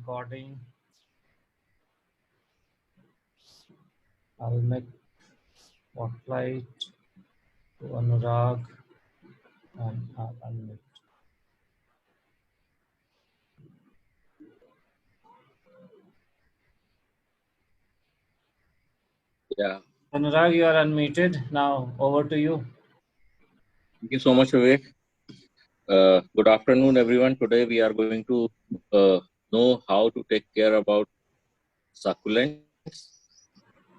recording. I'll make spotlight to Anurag and I'll unmute. Yeah. Anurag, you are unmuted. Now over to you. Thank you so much, Vivek. Good afternoon, everyone. Today we are going to know how to take care about succulents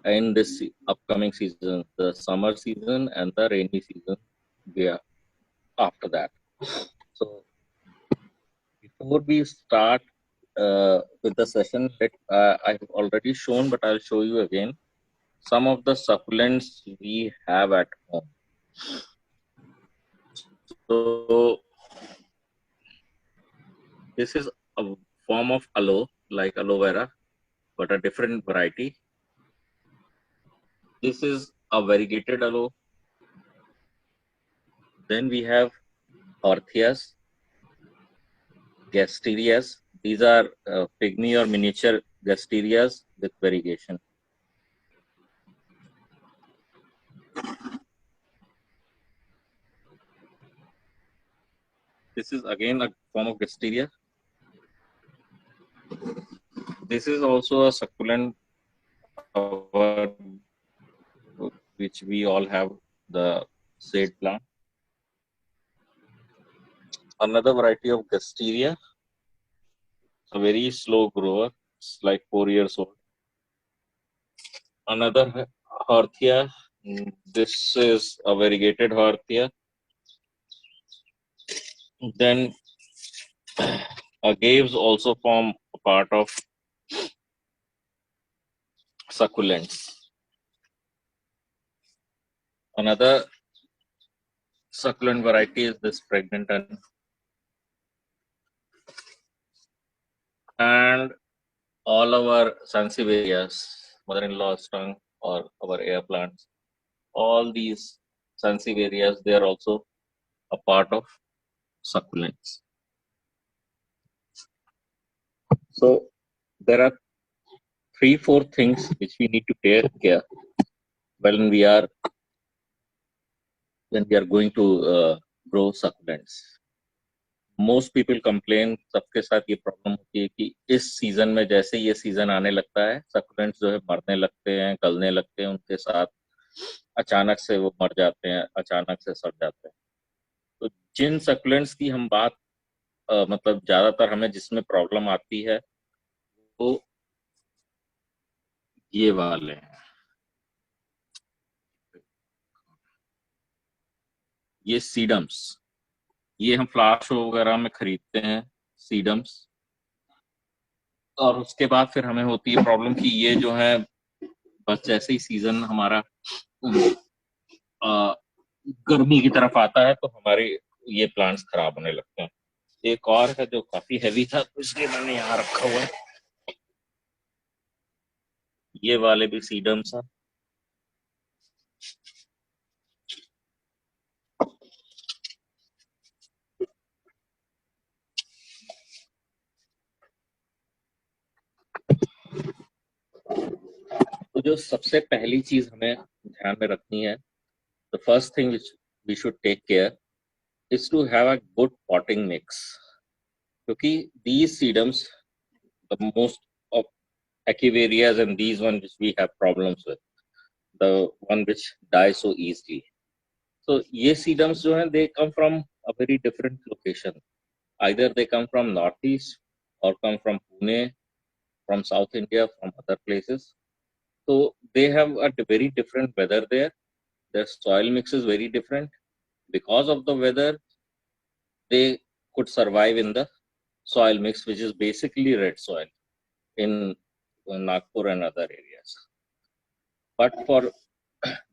in this upcoming season, the summer season and the rainy season. After that. So before we start with the session, I've already shown, but I'll show you again some of the succulents we have at home. So this is a form of aloe, like aloe vera, but a different variety. This is a variegated aloe. Then we have orchias, gasterias. These are pygmy or miniature gasterias with variegation. This is again a form of gasteria. This is also a succulent which we all have, the shade plant. Another variety of gasteria, a very slow grower, it's like 4 years old. Another horthia, this is a variegated horthia. Then agaves also form a part of succulents. Another succulent variety is this pregnant and all our sansevierias, mother-in-law's tongue or our air plants, all these sansevierias, they are also a part of succulents. So there are 3-4 things which we need to take care when we are going to grow succulents. Most people complain, सबके साथ ये problem होती है कि इस season में जैसे ये सीजन आने लगता है सकुलेंट्स जो है मरने लगते हैं, गलने लगते हैं, उनके साथ अचानक से वो मर जाते हैं, अचानक से सड़ जाते हैं. तो जिन सकुलेंट्स की हम बात मतलब ज्यादातर हमें जिसमें प्रॉब्लम आती है वो ये वाले हैं. ये सीडम्स, ये हम फ्लावर शो वगैरह में खरीदते हैं सीडम्स. और उसके बाद फिर हमें होती है प्रॉब्लम कि ये जो है बस जैसे ही सीजन हमारा गर्मी की तरफ आता है तो हमारे ये प्लांट्स खराब होने लगते हैं. एक और है जो काफी हैवी था तो इसलिए मैंने यहाँ रखा हुआ है. ये वाले भी सीडम्स हैं. तो जो सबसे पहली चीज हमें ध्यान में रखनी है, the first thing which we should take care is to have a good potting mix. क्योंकि these sedums, the most of echeverias and these ones which we have problems with, the one which die so easily. So ये sedums जो हैं, they come from a very different location. Either they come from northeast or come from Pune, from South India, from other places. So they have a very different weather there. Their soil mix is very different. Because of the weather, they could survive in the soil mix, which is basically red soil in Nagpur and other areas. But for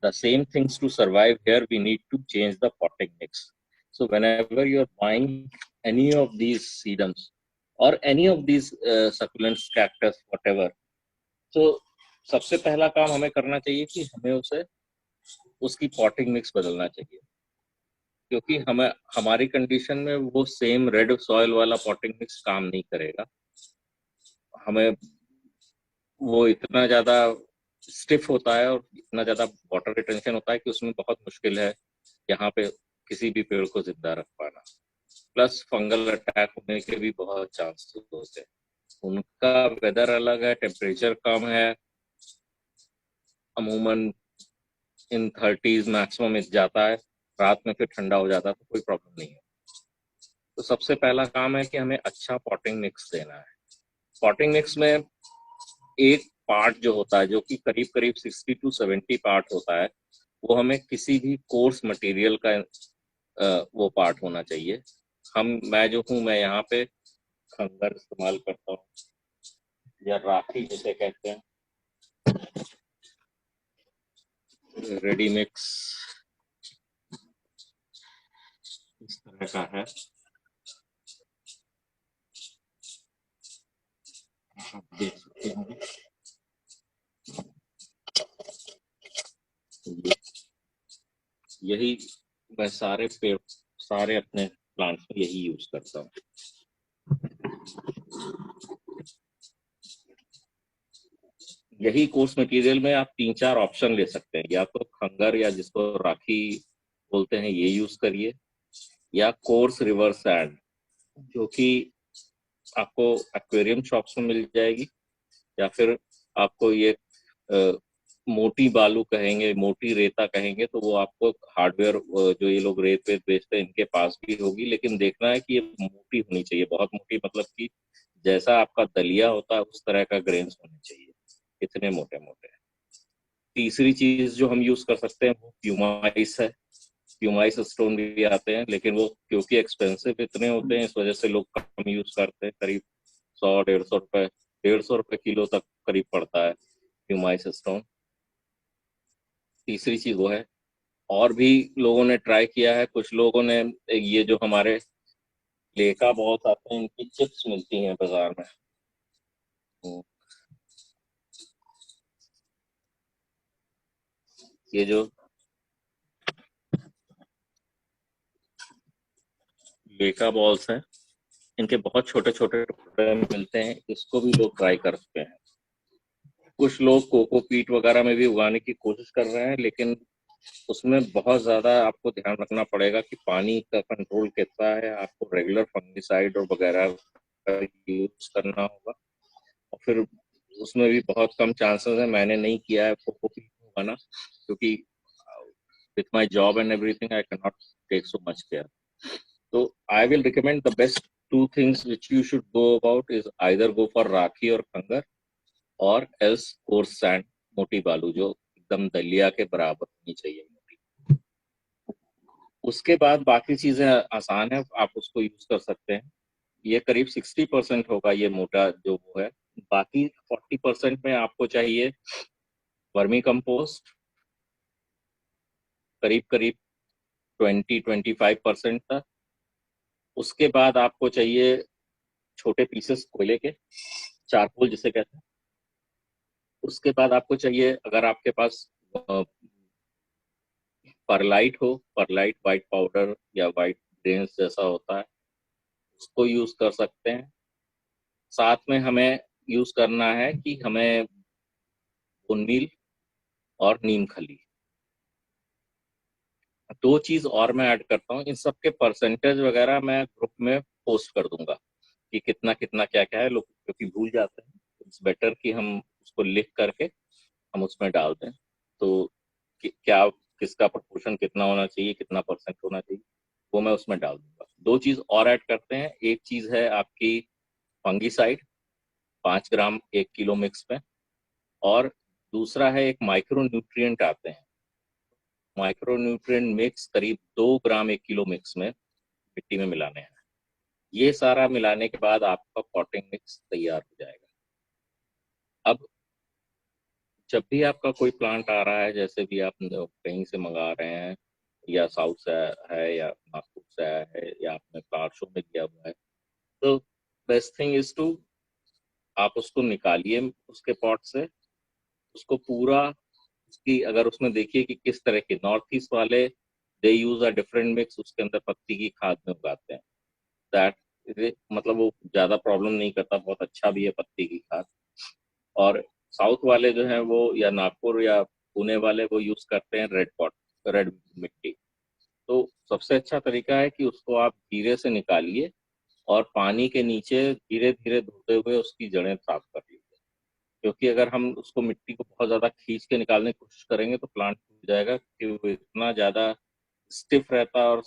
the same things to survive here, we need to change the potting mix. So whenever you're buying any of these sedums or any of these succulents, cactus, whatever, so सबसे पहला काम हमें करना चाहिए कि हमें उसे उसकी पॉटिंग मिक्स बदलना चाहिए. क्योंकि हमें हमारी कंडीशन में वो सेम रेड सॉइल वाला पॉटिंग मिक्स काम नहीं करेगा. हमें वो इतना ज़्यादा स्टिफ होता है और इतना ज़्यादा वाटर रिटेंशन होता है कि उसमें बहुत मुश्किल है यहाँ पे किसी भी पेड़ को जिंदा रख पाना। प्लस फंगल अटैक होने के भी बहुत चांसेस होते हैं। उनका वेदर अलग है, टेम्परेचर कम है, अमूमन इन 30s मैक्सिमम जाता है, रात में फिर ठंडा हो जाता है, तो कोई प्रॉब्लम नहीं है। तो सबसे पहला काम है कि हमें अच्छा पॉटिंग मिक्स देना है। पॉटिंग मिक्स में एक पार्ट जो होता है, जो कि करीब करीब 60 to 70 पार्ट होता है, वो हमें किसी भी कोर्स मटेरियल का वो पार्ट होना चाहिए। मैं जो हूँ, मैं यहाँ पे खंगर इस्तेमाल करता हूँ या राखी जिसे कहते हैं, रेडी मिक्स इस तरह का है, आप देख सकते होंगे। यही मैं सारे अपने प्लांट्स में यही यूज करता हूँ। यही कोर्स मटेरियल में आप 3-4 ऑप्शन ले सकते हैं, या तो खंगर या जिसको राखी बोलते हैं ये यूज करिए, या कोर्स रिवर सैंड जो कि आपको एक्वेरियम शॉप्स में मिल जाएगी, या फिर आपको ये मोटी बालू कहेंगे, मोटी रेता कहेंगे, तो वो आपको हार्डवेयर जो ये लोग रेत वेत बेचते हैं इनके पास भी होगी। लेकिन देखना है कि ये मोटी होनी चाहिए, बहुत मोटी, मतलब कि जैसा आपका दलिया होता है उस तरह का ग्रेन्स होने चाहिए, इतने मोटे मोटे। तीसरी चीज जो हम यूज कर सकते हैं वो प्यूमाइस है। प्यूमाइस स्टोन भी आते हैं, लेकिन वो क्योंकि एक्सपेंसिव इतने होते हैं इस वजह से लोग कम यूज करते हैं। करीब 100-150 रुपए, 150 रुपए किलो तक करीब पड़ता है प्यूमाइस स्टोन। तीसरी चीज वो है। और भी लोगों ने ट्राई किया है, कुछ लोगों ने ये जो हमारे लेका बहुत आते हैं, इनकी चिप्स मिलती हैं बाजार में, ये जो लेका बॉल्स हैं, इनके बहुत छोटे छोटे टुकड़े मिलते हैं, इसको भी लोग ट्राई करते हैं। कुछ लोग कोकोपीट वगैरह में भी उगाने की कोशिश कर रहे हैं, लेकिन उसमें बहुत ज्यादा आपको ध्यान रखना पड़ेगा कि पानी का कंट्रोल कितना है, आपको रेगुलर फंगिसाइड और वगैरह का यूज करना होगा। और फिर उसमें भी बहुत कम चांसेस है, मैंने नहीं किया है कोकोपीट उगाना, क्योंकि with my job and everything I can not take so much care. So I will recommend the best two things which you should go about is either go for राखी और खंगर, और else coarse sand, मोटी बालू जो एकदम दलिया के बराबर होनी चाहिए मोटी। उसके बाद बाकी चीजें आसान है, आप उसको यूज कर सकते हैं। ये करीब 60% होगा ये मोटा जो वो है। बाकी 40% में आपको चाहिए वर्मी कंपोस्ट, करीब करीब 20-25% तक। उसके बाद आपको चाहिए छोटे पीसेस कोयले के, चारकोल जिसे कहते हैं। उसके बाद आपको चाहिए, अगर आपके पास परलाइट हो, परलाइट वाइट पाउडर या वाइट ग्रेन्स जैसा होता है, उसको यूज कर सकते हैं। साथ में हमें यूज करना है कि हमें बोनमील और नीम खली, दो चीज और मैं ऐड करता हूँ। इन सब के परसेंटेज वगैरह मैं ग्रुप में पोस्ट कर दूंगा कि कितना कितना क्या क्या है, लोग क्योंकि भूल जाते हैं। इट्स बेटर कि हम उसको लिख करके हम उसमें डाल दें, तो क्या किसका प्रोपोर्शन कितना होना चाहिए, कितना परसेंट होना चाहिए, वो मैं उसमें डाल दूंगा। दो चीज और ऐड करते हैं। एक चीज है आपकी फंगीसाइड, 5 ग्राम 1 किलो मिक्स में, और दूसरा है एक माइक्रो न्यूट्रिएंट आते हैं, माइक्रो न्यूट्रिएंट मिक्स करीब 2 ग्राम 1 किलो मिक्स में मिट्टी में मिलाने हैं। ये सारा मिलाने के बाद आपका पॉटिंग मिक्स तैयार हो जाएगा। अब जब भी आपका कोई प्लांट आ रहा है, जैसे भी आप कहीं से मंगा रहे हैं, या साउथ से है या नागपुर से आया है या आपने प्लांट शो में दिया हुआ है, तो बेस्ट थिंग इज टू आप उसको निकालिए उसके पॉट से, उसको पूरा उसकी, अगर उसमें देखिए कि किस तरह के, नॉर्थ ईस्ट वाले दे यूज अ डिफरेंट मिक्स, उसके अंदर पत्ती की खाद में उगाते हैं, दैट मतलब वो ज़्यादा प्रॉब्लम नहीं करता, बहुत अच्छा भी है पत्ती की खाद। और साउथ वाले जो हैं वो, या नागपुर या पुणे वाले, वो यूज़ करते हैं रेड पॉट, रेड मिट्टी। तो सबसे अच्छा तरीका है कि उसको आप धीरे से निकालिए और पानी के नीचे धीरे धीरे धोते हुए उसकी जड़ें साफ कर लीजिए। क्योंकि अगर हम उसको मिट्टी को बहुत ज़्यादा खींच के निकालने की कोशिश करेंगे तो प्लांट टूट जाएगा, क्योंकि वो इतना ज़्यादा स्टिफ रहता है और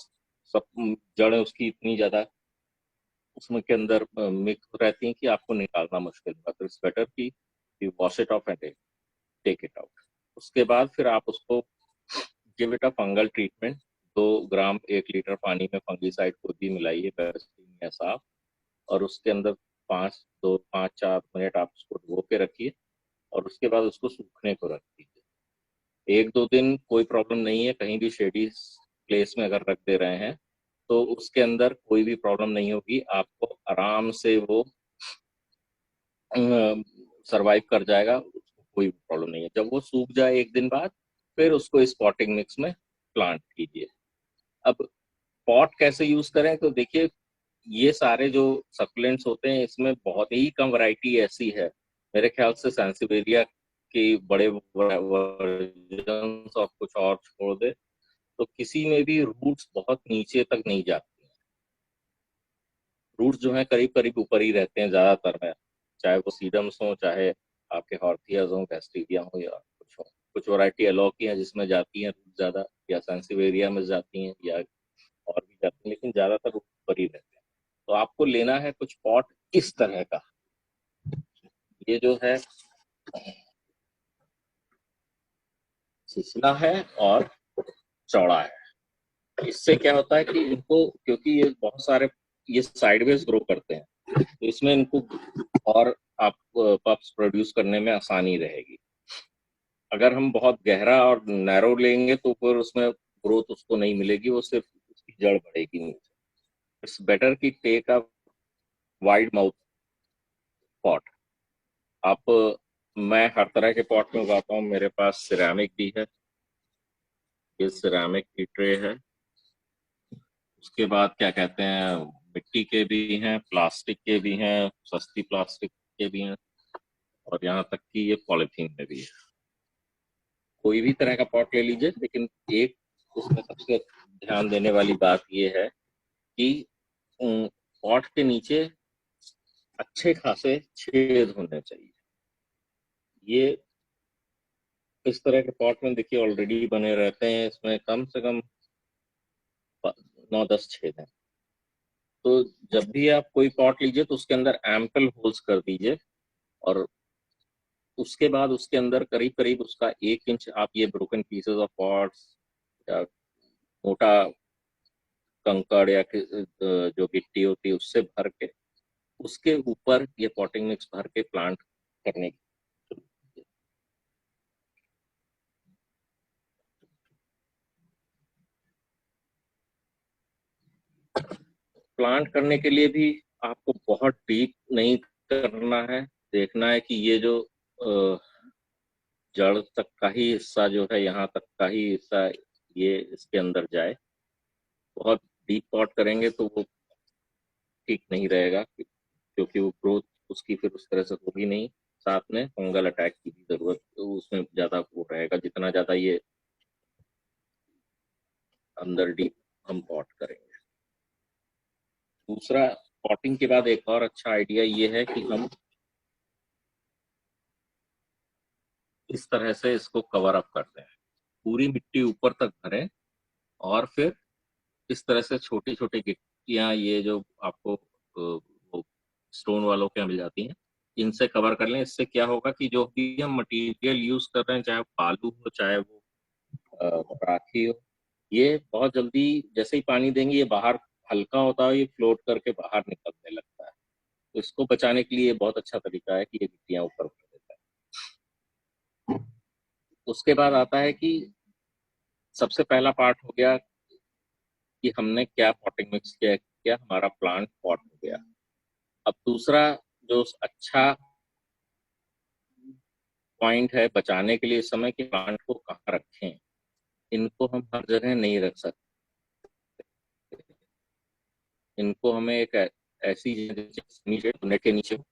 सब जड़ें उसकी इतनी ज़्यादा उसमें के अंदर मिक्स रहती हैं कि आपको निकालना मुश्किल होगा। तो इट्स बेटर कि you wash it off and take it out. उसके बाद फिर आप उसको give it a fungal treatment. 2 gram 1 litre पानी में फंगीसाइड को भी मिलाइए, बेसिन या साफ, और उसके अंदर 5-4 मिनट आप उसको धो के रखिए और उसके बाद उसको सूखने को रख दीजिए। 1-2 दिन कोई प्रॉब्लम नहीं है, कहीं भी शेडी प्लेस में अगर रख दे रहे हैं तो उसके अंदर कोई भी प्रॉब्लम नहीं होगी, आपको आराम से वो सरवाइव कर जाएगा, उसको कोई प्रॉब्लम नहीं है। जब वो सूख जाए 1 दिन बाद, फिर उसको इस पॉटिंग मिक्स में प्लांट कीजिए। अब पॉट कैसे यूज करें, तो देखिए ये सारे जो सकुलेंट्स होते हैं इसमें बहुत ही कम वैरायटी ऐसी है, मेरे ख्याल से सैंसिवेरिया की बड़े वर्जन्स और कुछ और छोड़ दे तो किसी में भी रूट्स बहुत नीचे तक नहीं जाती हैं। रूट्स जो हैं करीब करीब ऊपर ही रहते हैं ज़्यादातर में, चाहे वो सीडम्स हो, चाहे आपके हॉर्थियाज हो, कैस्टिलिया हो, या कुछ हो। कुछ वैरायटी अलॉ की हैं जिसमें जाती हैं रूट ज़्यादा, या सेंसिवेरिया में जाती हैं, या और भी जाती हैं, लेकिन ज़्यादातर रूट ऊपर ही रहते हैं। तो आपको लेना है कुछ पॉट इस तरह का। ये जो है छिछला है और चौड़ा है। इससे क्या होता है कि इनको, क्योंकि ये बहुत सारे ये साइडवेज ग्रो करते हैं, तो इसमें इनको और आप पप्स प्रोड्यूस करने में आसानी रहेगी। अगर हम बहुत गहरा और नैरो लेंगे तो फिर उसमें ग्रोथ उसको नहीं मिलेगी, वो सिर्फ उसकी जड़ बढ़ेगी नीचे। इट्स बेटर कि take a wide mouth pot. आप मैं हर तरह के पॉट में उगाता हूँ, मेरे पास सिरेमिक भी है, ये सिरेमिक की ट्रे है। उसके बाद क्या कहते हैं, मिट्टी के भी हैं, प्लास्टिक के भी हैं, सस्ती प्लास्टिक के भी हैं, और यहाँ तक कि ये पॉलिथीन में भी है। कोई भी तरह का पॉट ले लीजिए, लेकिन एक उसमें सबसे ध्यान देने वाली बात ये है कि पॉट के नीचे अच्छे खासे छेद होने चाहिए। ये इस तरह के पॉट में देखिए ऑलरेडी बने रहते हैं, इसमें कम से कम 9-10 छेद हैं। तो जब भी आप कोई पॉट लीजिए तो उसके अंदर एम्पल होल्स कर दीजिए, और उसके बाद उसके अंदर करीब करीब उसका 1 इंच आप ये ब्रोकन पीसेस ऑफ पॉट्स या मोटा कंकड़ या जो गिट्टी होती है उससे भर के उसके ऊपर ये पॉटिंग मिक्स भर के प्लांट करने की। प्लांट करने के लिए भी आपको बहुत डीप नहीं करना है, देखना है कि ये जो जड़ तक का ही हिस्सा जो है, यहाँ तक का ही हिस्सा ये इसके अंदर जाए। बहुत डीप पॉट करेंगे तो वो ठीक नहीं रहेगा, क्योंकि वो ग्रोथ उसकी फिर उस तरह से होगी नहीं। साथ में फंगल अटैक की भी जरूरत तो उसमें ज्यादा वो रहेगा, जितना ज्यादा ये अंदर डीप हम पॉट करेंगे। दूसरा, पॉटिंग के बाद एक और अच्छा आइडिया ये है कि हम इस तरह से इसको कवर अप करते हैं, पूरी मिट्टी ऊपर तक भरें, और फिर इस तरह से छोटी छोटी गिट्टियां, ये जो आपको वो स्टोन वालों के यहाँ मिल जाती हैं, इनसे कवर कर लें। इससे क्या होगा कि जो भी हम मटेरियल यूज कर रहे हैं, चाहे वो बालू हो, चाहे वो राखी हो, ये बहुत जल्दी जैसे ही पानी देंगे ये बाहर हल्का होता है, ये फ्लोट करके बाहर निकलने लगता है। तो इसको बचाने के लिए ये बहुत अच्छा तरीका है कि ये गिट्टियां ऊपर कर देता है। उसके बाद आता है कि सबसे पहला पार्ट हो गया कि हमने क्या पॉटिंग मिक्स किया, हमारा प्लांट पॉट हो गया। अब दूसरा जो अच्छा पॉइंट है बचाने के लिए इस समय, कि प्लांट को कहाँ रखें। इनको हम हर जगह नहीं रख सकते, इनको हमें एक ऐसी नीचे नेट के नीचे हो,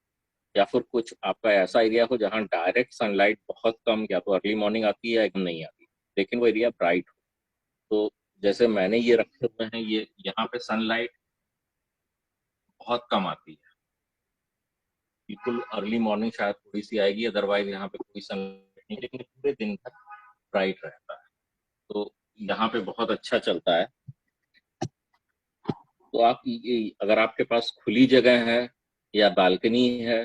या फिर कुछ आपका ऐसा एरिया हो जहाँ डायरेक्ट सनलाइट बहुत कम या तो अर्ली मॉर्निंग आती है या एकदम नहीं आती, लेकिन वो एरिया ब्राइट हो। तो जैसे मैंने ये रखे हुए हैं, ये यहाँ पे सनलाइट बहुत कम आती है, बिल्कुल अर्ली मॉर्निंग शायद थोड़ी सी आएगी, अदरवाइज यहाँ पे कोई सनलाइट नहीं, लेकिन पूरे दिन तक ब्राइट रहता है, तो यहाँ पे बहुत अच्छा चलता है। तो आप अगर आपके पास खुली जगह है या बालकनी है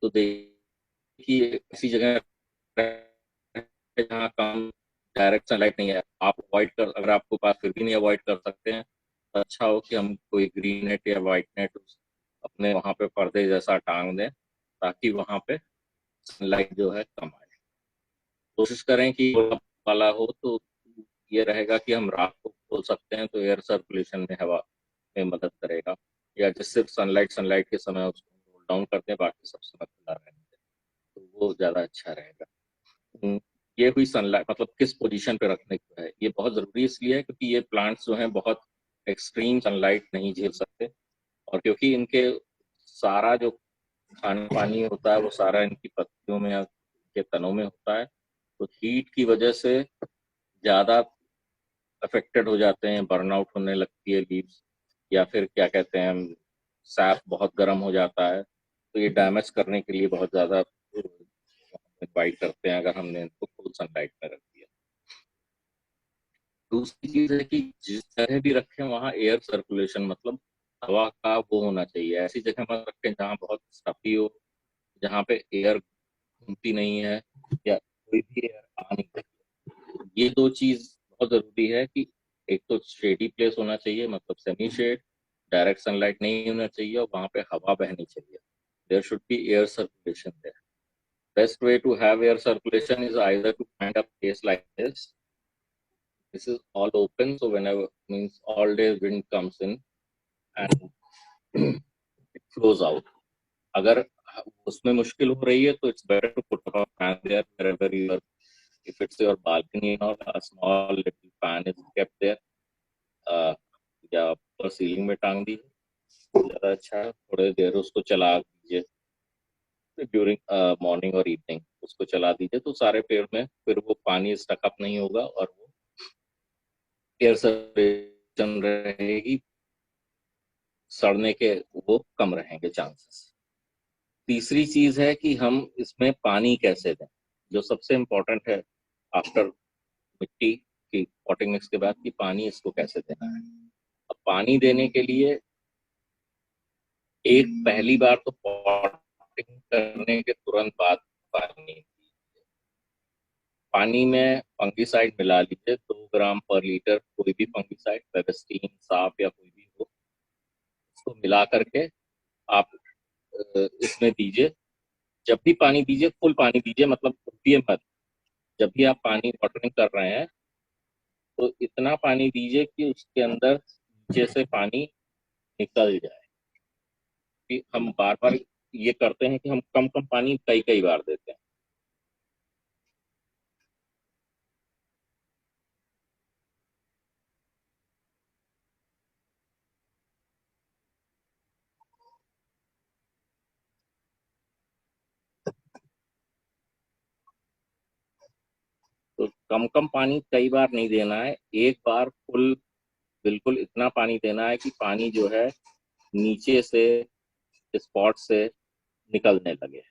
तो देखिए ऐसी जगह जहाँ कम डायरेक्ट सनलाइट नहीं है, आप अवॉइड कर, अगर आपको पास फिर भी नहीं अवॉइड कर सकते हैं तो अच्छा हो कि हम कोई ग्रीन नेट या वाइट नेट अपने वहाँ पे पर्दे जैसा टांग दें, ताकि वहाँ पे सनलाइट जो है कम आए। कोशिश करें कि वाला हो तो ये रहेगा कि हम रात को खोल सकते हैं, तो एयर सर्कुलेशन में, हवा में मदद करेगा, या जिससे सनलाइट के समय उसको रोल डाउन करते हैं, बाकी सब समय खुला रहने दें, तो वो ज़्यादा अच्छा रहेगा। ये हुई सनलाइट, मतलब किस पोजीशन पे रखने को है, ये बहुत ज़रूरी इसलिए है क्योंकि ये प्लांट्स जो हैं बहुत एक्सट्रीम सनलाइट नहीं झेल सकते, और क्योंकि इनके सारा जो खाना पानी होता है वो सारा इनकी पत्तियों में या के तनों में होता है, तो हीट की वजह से ज़्यादा अफेक्टेड हो जाते हैं, बर्नआउट होने लगती है लीव्स, या फिर क्या कहते हैं, सैप बहुत गर्म हो जाता है, तो ये डैमेज करने के लिए बहुत ज़्यादा इन्वाइट करते हैं अगर हमने इनको फुल सनलाइट में रख दिया। दूसरी चीज है कि जिस जगह भी रखें वहाँ एयर सर्कुलेशन, मतलब हवा का वो होना चाहिए, ऐसी जगह मत रखें जहाँ बहुत स्टफी हो, जहाँ पे एयर घूमती नहीं है या कोई भी एयर आ नहीं सकती। ये दो चीज बहुत जरूरी है कि एक तो शेडी प्लेस होना चाहिए, मतलब सेमी शेड, डायरेक्ट सनलाइट नहीं होना चाहिए, और वहाँ पे हवा बहनी चाहिए, there should be air circulation there. Best way to have air circulation is either to find a place like this. This is all open, so whenever, means all day wind comes in and it flows out. अगर उसमें मुश्किल हो रही है तो it's better to put up a fan there wherever you are. If it's your balcony or a small little fan is kept there, या ऊपर ceiling में टांग दी, ज़्यादा अच्छा है। थोड़ी देर उसको चला दीजिए ड्यूरिंग मॉर्निंग और इवनिंग, उसको चला दीजिए तो सारे पेड़ में फिर वो पानी स्टकअप नहीं होगा और वो एयर सर्कुलेशन रहेगी, सड़ने के वो कम रहेंगे चांसेस। तीसरी चीज है कि हम इसमें पानी कैसे दें, जो सबसे इम्पोर्टेंट है आफ्टर मिट्टी की पॉटिंग मिक्स के बाद, कि पानी इसको कैसे देना है। अब पानी देने के लिए एक पहली बार तो पॉटिंग करने के तुरंत बाद पानी में फंगीसाइड मिला लीजिए, 2 ग्राम पर लीटर, कोई भी फंगीसाइड, वेबस्टीन, साफ या कोई भी हो, इसको मिला करके आप इसमें दीजिए। जब भी पानी दीजिए फुल पानी दीजिए, मतलब डूबिए मत। जब भी आप पानी वाटरिंग कर रहे हैं तो इतना पानी दीजिए कि उसके अंदर नीचे से पानी निकल जाए। कि हम बार बार ये करते हैं कि हम कम कम पानी कई कई बार देते हैं। तो कम कम पानी कई बार नहीं देना है, एक बार फुल बिल्कुल इतना पानी देना है कि पानी जो है नीचे से स्पॉट से निकलने लगे।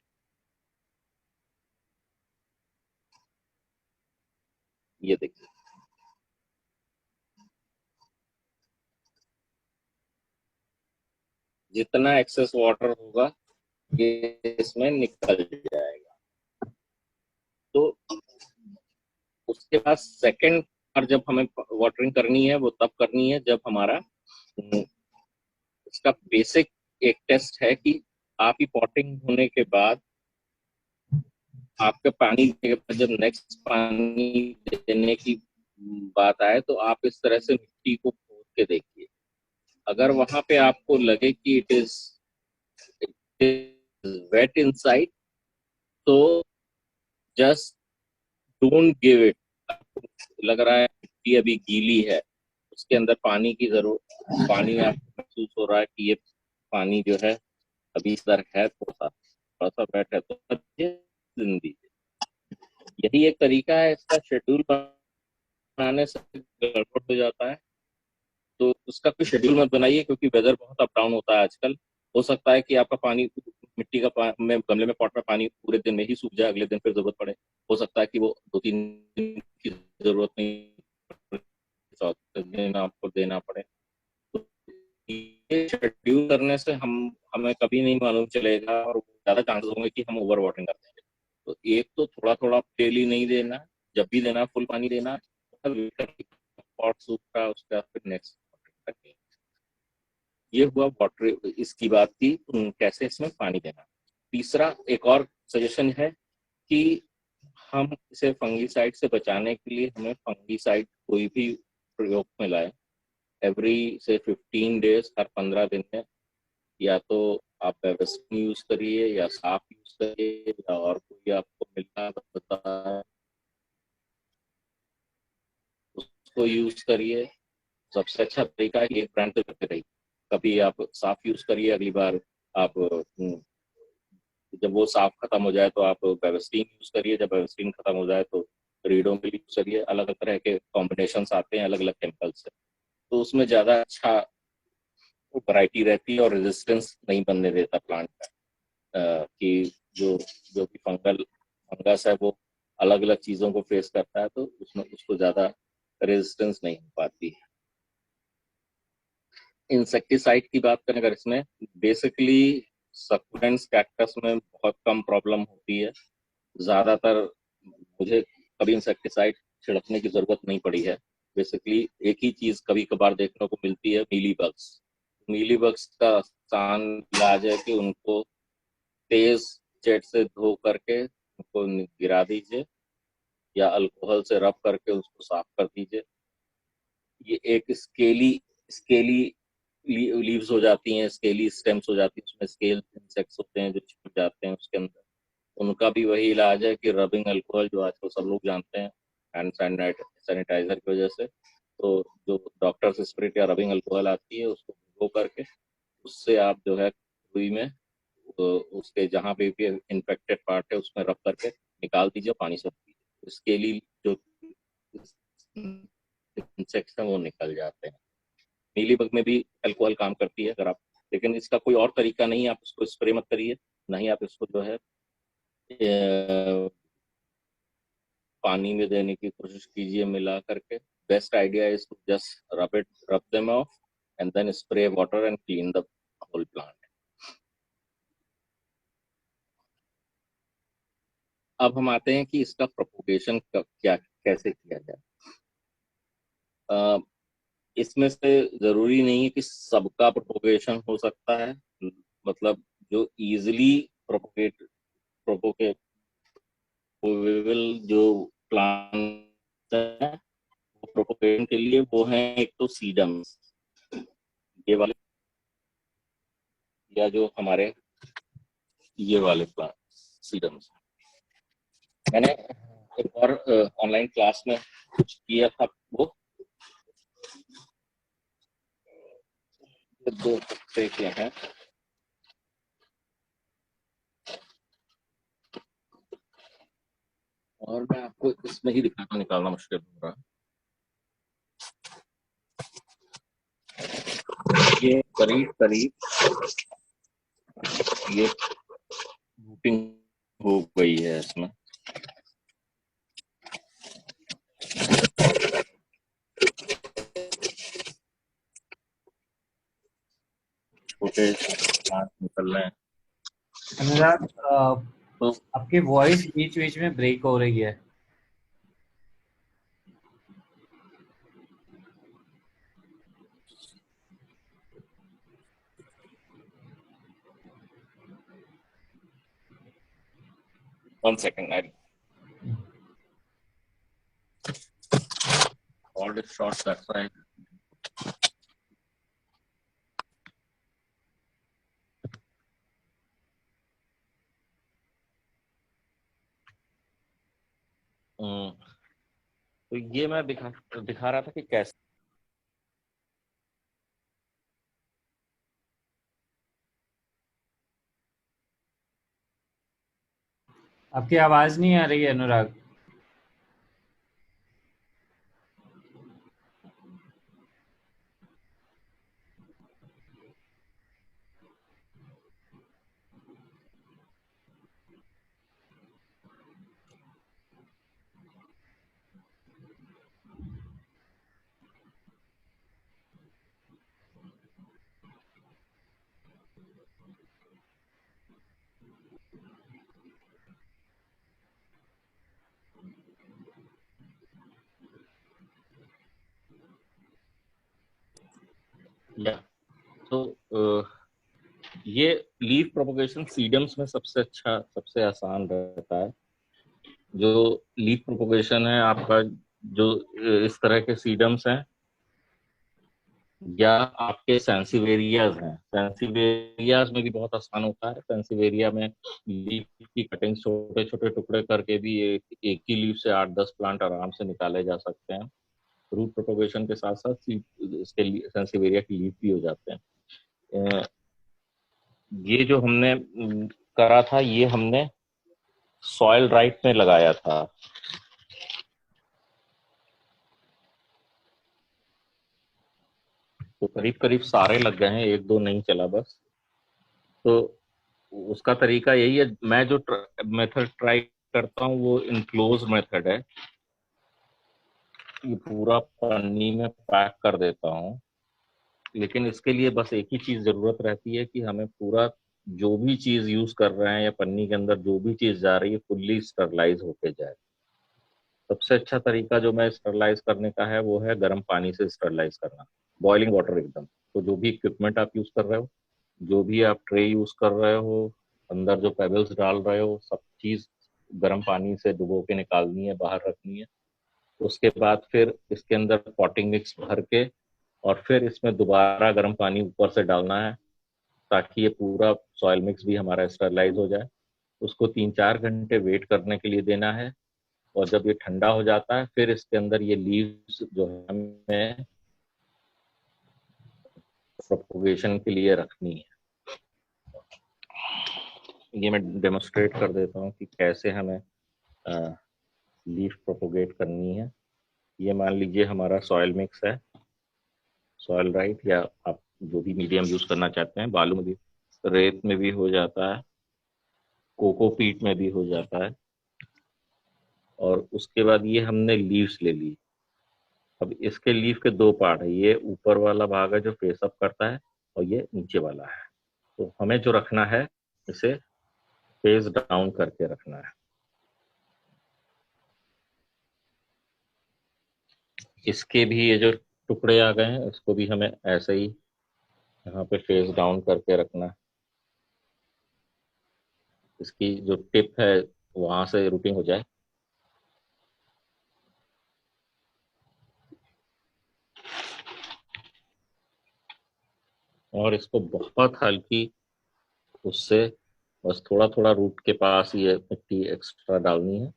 ये देखिए, जितना एक्सेस वाटर होगा ये इसमें निकल जाएगा। तो उसके बाद सेकंड बार जब हमें वाटरिंग करनी है वो तब करनी है जब हमारा इसका बेसिक एक टेस्ट है कि आपकी पॉटिंग होने के बाद आपके पानी के बाद जब नेक्स्ट पानी देने की बात आए तो आप इस तरह से मिट्टी को खोद के देखिए। अगर वहां पे आपको लगे कि इट इज वेट इनसाइड, तो जस्ट डोंट गिव इट। लग रहा है मिट्टी अभी गीली है, उसके अंदर पानी की जरूरत, पानी आपको महसूस हो रहा है कि ये पानी जो है अभी इधर है, थोड़ा सा वेट है, तो दिन दीजिए। यही एक तरीका है इसका शेड्यूल बनाने से गड़बड़ हो जाता है, तो उसका कोई शेड्यूल मत बनाइए, क्योंकि वेदर बहुत अप डाउन होता है आजकल। हो सकता है कि आपका पानी मिट्टी का में गमले में पॉट में पानी पूरे दिन में ही सूख जाए, अगले दिन फिर जरूरत पड़े। हो सकता है कि वो 2-3 दिन की जरूरत नहीं, चौथे दिन आपको देना पड़े। तो ये शेड्यूल करने से हमें कभी नहीं मालूम चलेगा, और ज्यादा चांसेस होंगे कि हम ओवर वाटरिंग कर देंगे। तो एक तो थोड़ा थोड़ा डेली नहीं देना, जब भी देना फुल पानी देना, पॉट सूख रहा उसका फिर नेक्स्ट। ये हुआ वाटर, इसकी बात की कैसे इसमें पानी देना। तीसरा एक और सजेशन है कि हम इसे फंगीसाइड से बचाने के लिए हमें फंगीसाइड कोई भी प्रयोग में लाए, एवरी से 15 डेज, हर 15 दिन में, या तो आप बेबस्टिन यूज करिए या साफ यूज करिए, या और कोई आपको मिलता है उसको यूज करिए। सबसे अच्छा तरीका है एक ब्रांड से करते रहिए। कभी आप साफ यूज करिए, अगली बार आप जब वो साफ खत्म हो जाए तो आप बेबस्टीन यूज करिए, जब बेबस्टीन खत्म हो जाए तो रीडोमिल यूज करिए। अलग अलग तरह के कॉम्बिनेशन आते हैं अलग अलग केमिकल्स से, तो उसमें ज्यादा अच्छा वैरायटी रहती है और रेजिस्टेंस नहीं बनने देता प्लांट का। कि जो जो भी फंगस है वो अलग अलग चीजों को फेस करता है, तो उसमें उसको ज्यादा रेजिस्टेंस नहीं हो पाती है। इंसेक्टिसाइड की बात करें अगर, इसमें बेसिकली सकुलेंट्स कैक्टस में बहुत कम प्रॉब्लम होती है। ज्यादातर मुझे कभी इंसेक्टिसाइड छिड़कने की जरूरत नहीं पड़ी है। बेसिकली एक ही चीज कभी कभार देखने को मिलती है, मीली बग्स। मीली बग्स का आसान इलाज है कि उनको तेज जेट से धो करके उनको गिरा दीजिए, या अल्कोहल से रब करके उसको साफ कर दीजिए। ये एक स्केली स्केली लीव्स हो जाती हैं, स्केली स्टेम्स हो जाती हैं, उसमें स्केल इंसेक्ट्स होते हैं जो छिप जाते हैं उसके अंदर। उनका भी वही इलाज है कि रबिंग अल्कोहल, जो आजकल सब लोग जानते हैं हैंड सैनिटाइजर की वजह से, तो जो डॉक्टर्स स्प्रिट या रबिंग अल्कोहल आती है उसको भिगो करके उससे आप जो है रुई में, तो उसके जहाँ पे भी इन्फेक्टेड पार्ट है उसमें रब करके निकाल दीजिए, पानी से दीजिए। स्केली जो इंसेक्ट्स हैं वो निकल जाते हैं। मीली बग में भी अल्कोहल काम करती है अगर आप, लेकिन इसका कोई और तरीका नहीं है, आप इसको स्प्रे मत करिए, ना ही आप इसको जो है पानी में देने की कोशिश कीजिए मिला करके। Best idea is to just rub them off and then spray water and clean the whole plant. अब हम आते हैं कि इसका प्रोपोगेशन क्या कैसे किया जाए। इसमें से जरूरी नहीं है कि सबका प्रोपोगेशन हो सकता है, मतलब जो इजिली प्रोपोगेट प्रोपोगेबल जो प्लांट है वो प्रोपोगेशन के लिए वो है, एक तो सीडम, ये वाले, या जो हमारे ये वाले प्लांट सीडम्स। मैंने एक और ऑनलाइन क्लास में कुछ किया था, वो दो तरीके हैं। और मैं आपको इसमें ही दिखाना निकालना मुश्किल हो रहा है। ये करीब करीब ये रूटिंग हो गई है इसमें। छोटे प्लांट निकल रहे हैं। अनुराग, तो आपकी वॉइस बीच बीच में ब्रेक हो रही है। One second, I called it short, that's why. तो ये मैं दिखा रहा था कि कैसे आपकी आवाज नहीं आ रही है अनुराग। या तो ये लीफ प्रोपगेशन सीडम्स में सबसे अच्छा, सबसे आसान रहता है। जो लीफ प्रोपगेशन है आपका, जो इस तरह के सीडम्स हैं या आपके सेंसिवेरियाज हैं, सेंसिवेरियाज में भी बहुत आसान होता है। सेंसिवेरिया में लीफ की कटिंग छोटे छोटे टुकड़े करके भी एक ही लीफ से 8-10 प्लांट आराम से निकाले जा सकते हैं। रूट प्रोपगेशन के साथ साथ इसके सेंसिवेरिया की लीफ भी हो जाते हैं। ये जो हमने करा था, ये हमने सॉइल राइट में लगाया था। तो करीब करीब सारे लग गए हैं, एक दो नहीं चला बस। तो उसका तरीका यही है। मैं जो मेथड ट्राई करता हूँ वो इनक्लोज मेथड है। ये पूरा पन्नी में पैक कर देता हूँ, लेकिन इसके लिए बस एक ही चीज जरूरत रहती है कि हमें पूरा जो भी चीज यूज कर रहे हैं या पन्नी के अंदर जो भी चीज जा रही है फुल्ली स्टरलाइज होके जाए। सबसे अच्छा तरीका जो मैं स्टरलाइज करने का है वो है गर्म पानी से स्टरलाइज करना, बॉइलिंग वाटर एकदम। तो जो भी इक्विपमेंट आप यूज कर रहे हो, जो भी आप ट्रे यूज कर रहे हो, अंदर जो पेबल्स डाल रहे हो, सब चीज गर्म पानी से डुबो के निकालनी है, बाहर रखनी है। उसके बाद फिर इसके अंदर पॉटिंग मिक्स भर के और फिर इसमें दोबारा गर्म पानी ऊपर से डालना है, ताकि ये पूरा सॉइल मिक्स भी हमारा स्टरलाइज हो जाए। उसको 3-4 घंटे वेट करने के लिए देना है। और जब ये ठंडा हो जाता है फिर इसके अंदर ये लीव्स जो है हमें प्रोपोगेशन के लिए रखनी है। ये मैं डेमोस्ट्रेट कर देता हूँ कि कैसे हमें लीफ प्रोपोगेट करनी है। ये मान लीजिए हमारा सॉइल मिक्स है, सॉइल राइट, या आप जो भी मीडियम यूज करना चाहते हैं, बालू में भी, रेत में भी हो जाता है, कोकोपीट में भी हो जाता है। और उसके बाद ये हमने लीव्स ले ली। अब इसके लीफ के दो पार्ट है, ये ऊपर वाला भाग है जो फेस अप करता है, और ये नीचे वाला है। तो हमें जो रखना है, इसे फेस डाउन करके रखना है। इसके भी ये जो टुकड़े आ गए हैं, इसको भी हमें ऐसे ही यहाँ पे फेस डाउन करके रखना है। इसकी जो टिप है वहां से रूटिंग हो जाए। और इसको बहुत हल्की उससे बस थोड़ा थोड़ा रूट के पास ये मिट्टी एक्स्ट्रा डालनी है,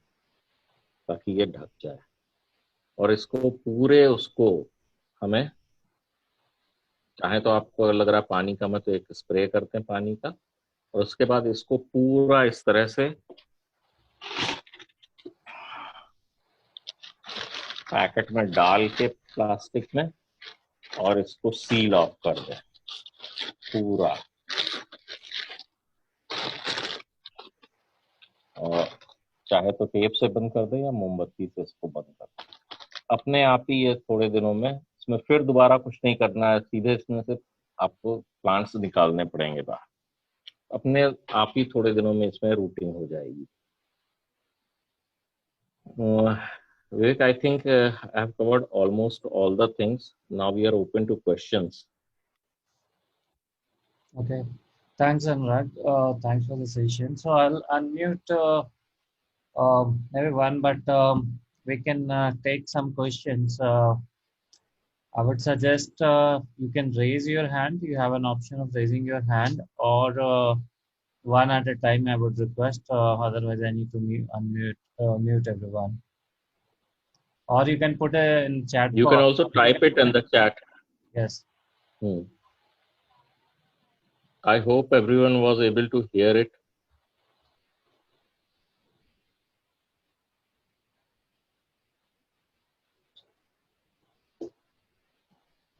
ताकि ये ढक जाए। और इसको पूरे उसको हमें, चाहे तो आपको लग रहा है पानी कम है तो एक स्प्रे करते हैं पानी का, और उसके बाद इसको पूरा इस तरह से पैकेट में डाल के प्लास्टिक में, और इसको सील ऑफ कर दें पूरा। और चाहे तो टेप से बंद कर दें या मोमबत्ती से इसको बंद कर दें। अपने आप ही ये थोड़े दिनों में, इसमें फिर दोबारा कुछ नहीं करना है, सीधे इसमें से आपको प्लांट्स निकालने पड़ेंगे बाहर। अपने आप ही थोड़े दिनों में इसमें रूटिंग हो जाएगी। Vivek, I think I have covered almost all the things. Now we are open to questions. Okay. Thanks, Anurag. Thanks for the session. So I'll unmute everyone, but we can take some questions. I would suggest you can raise your hand. You have an option of raising your hand, or one at a time. I would request. Otherwise, I need to mute everyone. Or you can put a in chat You can box. also type it in the chat. Yes. I hope everyone was able to hear it.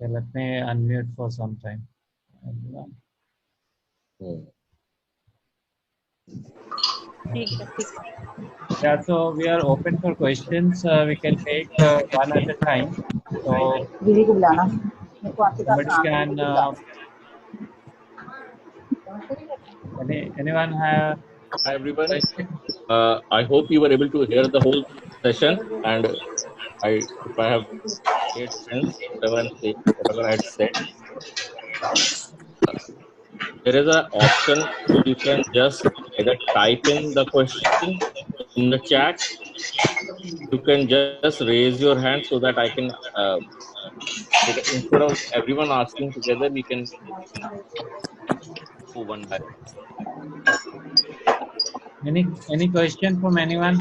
Okay, let me unmute for some time. ठीक है, ठीक है. Yeah, so we are open for questions. We can take one at a time. So दीदी को बुलाना, मेरे को आपके पास somebody काम है, can. दीदी को Anyone have Hi everyone. question? I hope you were able to hear the whole session, and if I have made sense, whatever I had said, there is an option you can just either type in the question in the chat. You can just raise your hand so that I can, instead of everyone asking together, we can go one by one. Any question from anyone?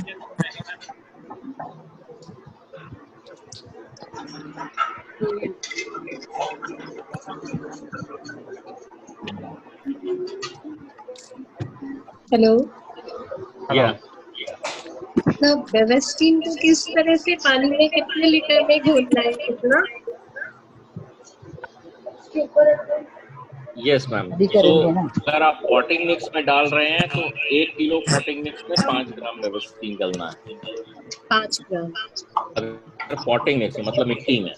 Hello. Yeah. मतलब बेवेस्टीन को किस तरह से पानी में कितने litre में घोलना है, कितना? Yes ma'am. अभी तो करेंगे ना. अगर आप पॉटिंग मिक्स में डाल रहे हैं तो 1 किलो पॉटिंग मिक्स में 5 ग्राम बेवेस्टीन डालना है. 5 ग्राम. अगर पॉटिंग मिक्स मतलब मिट्टी में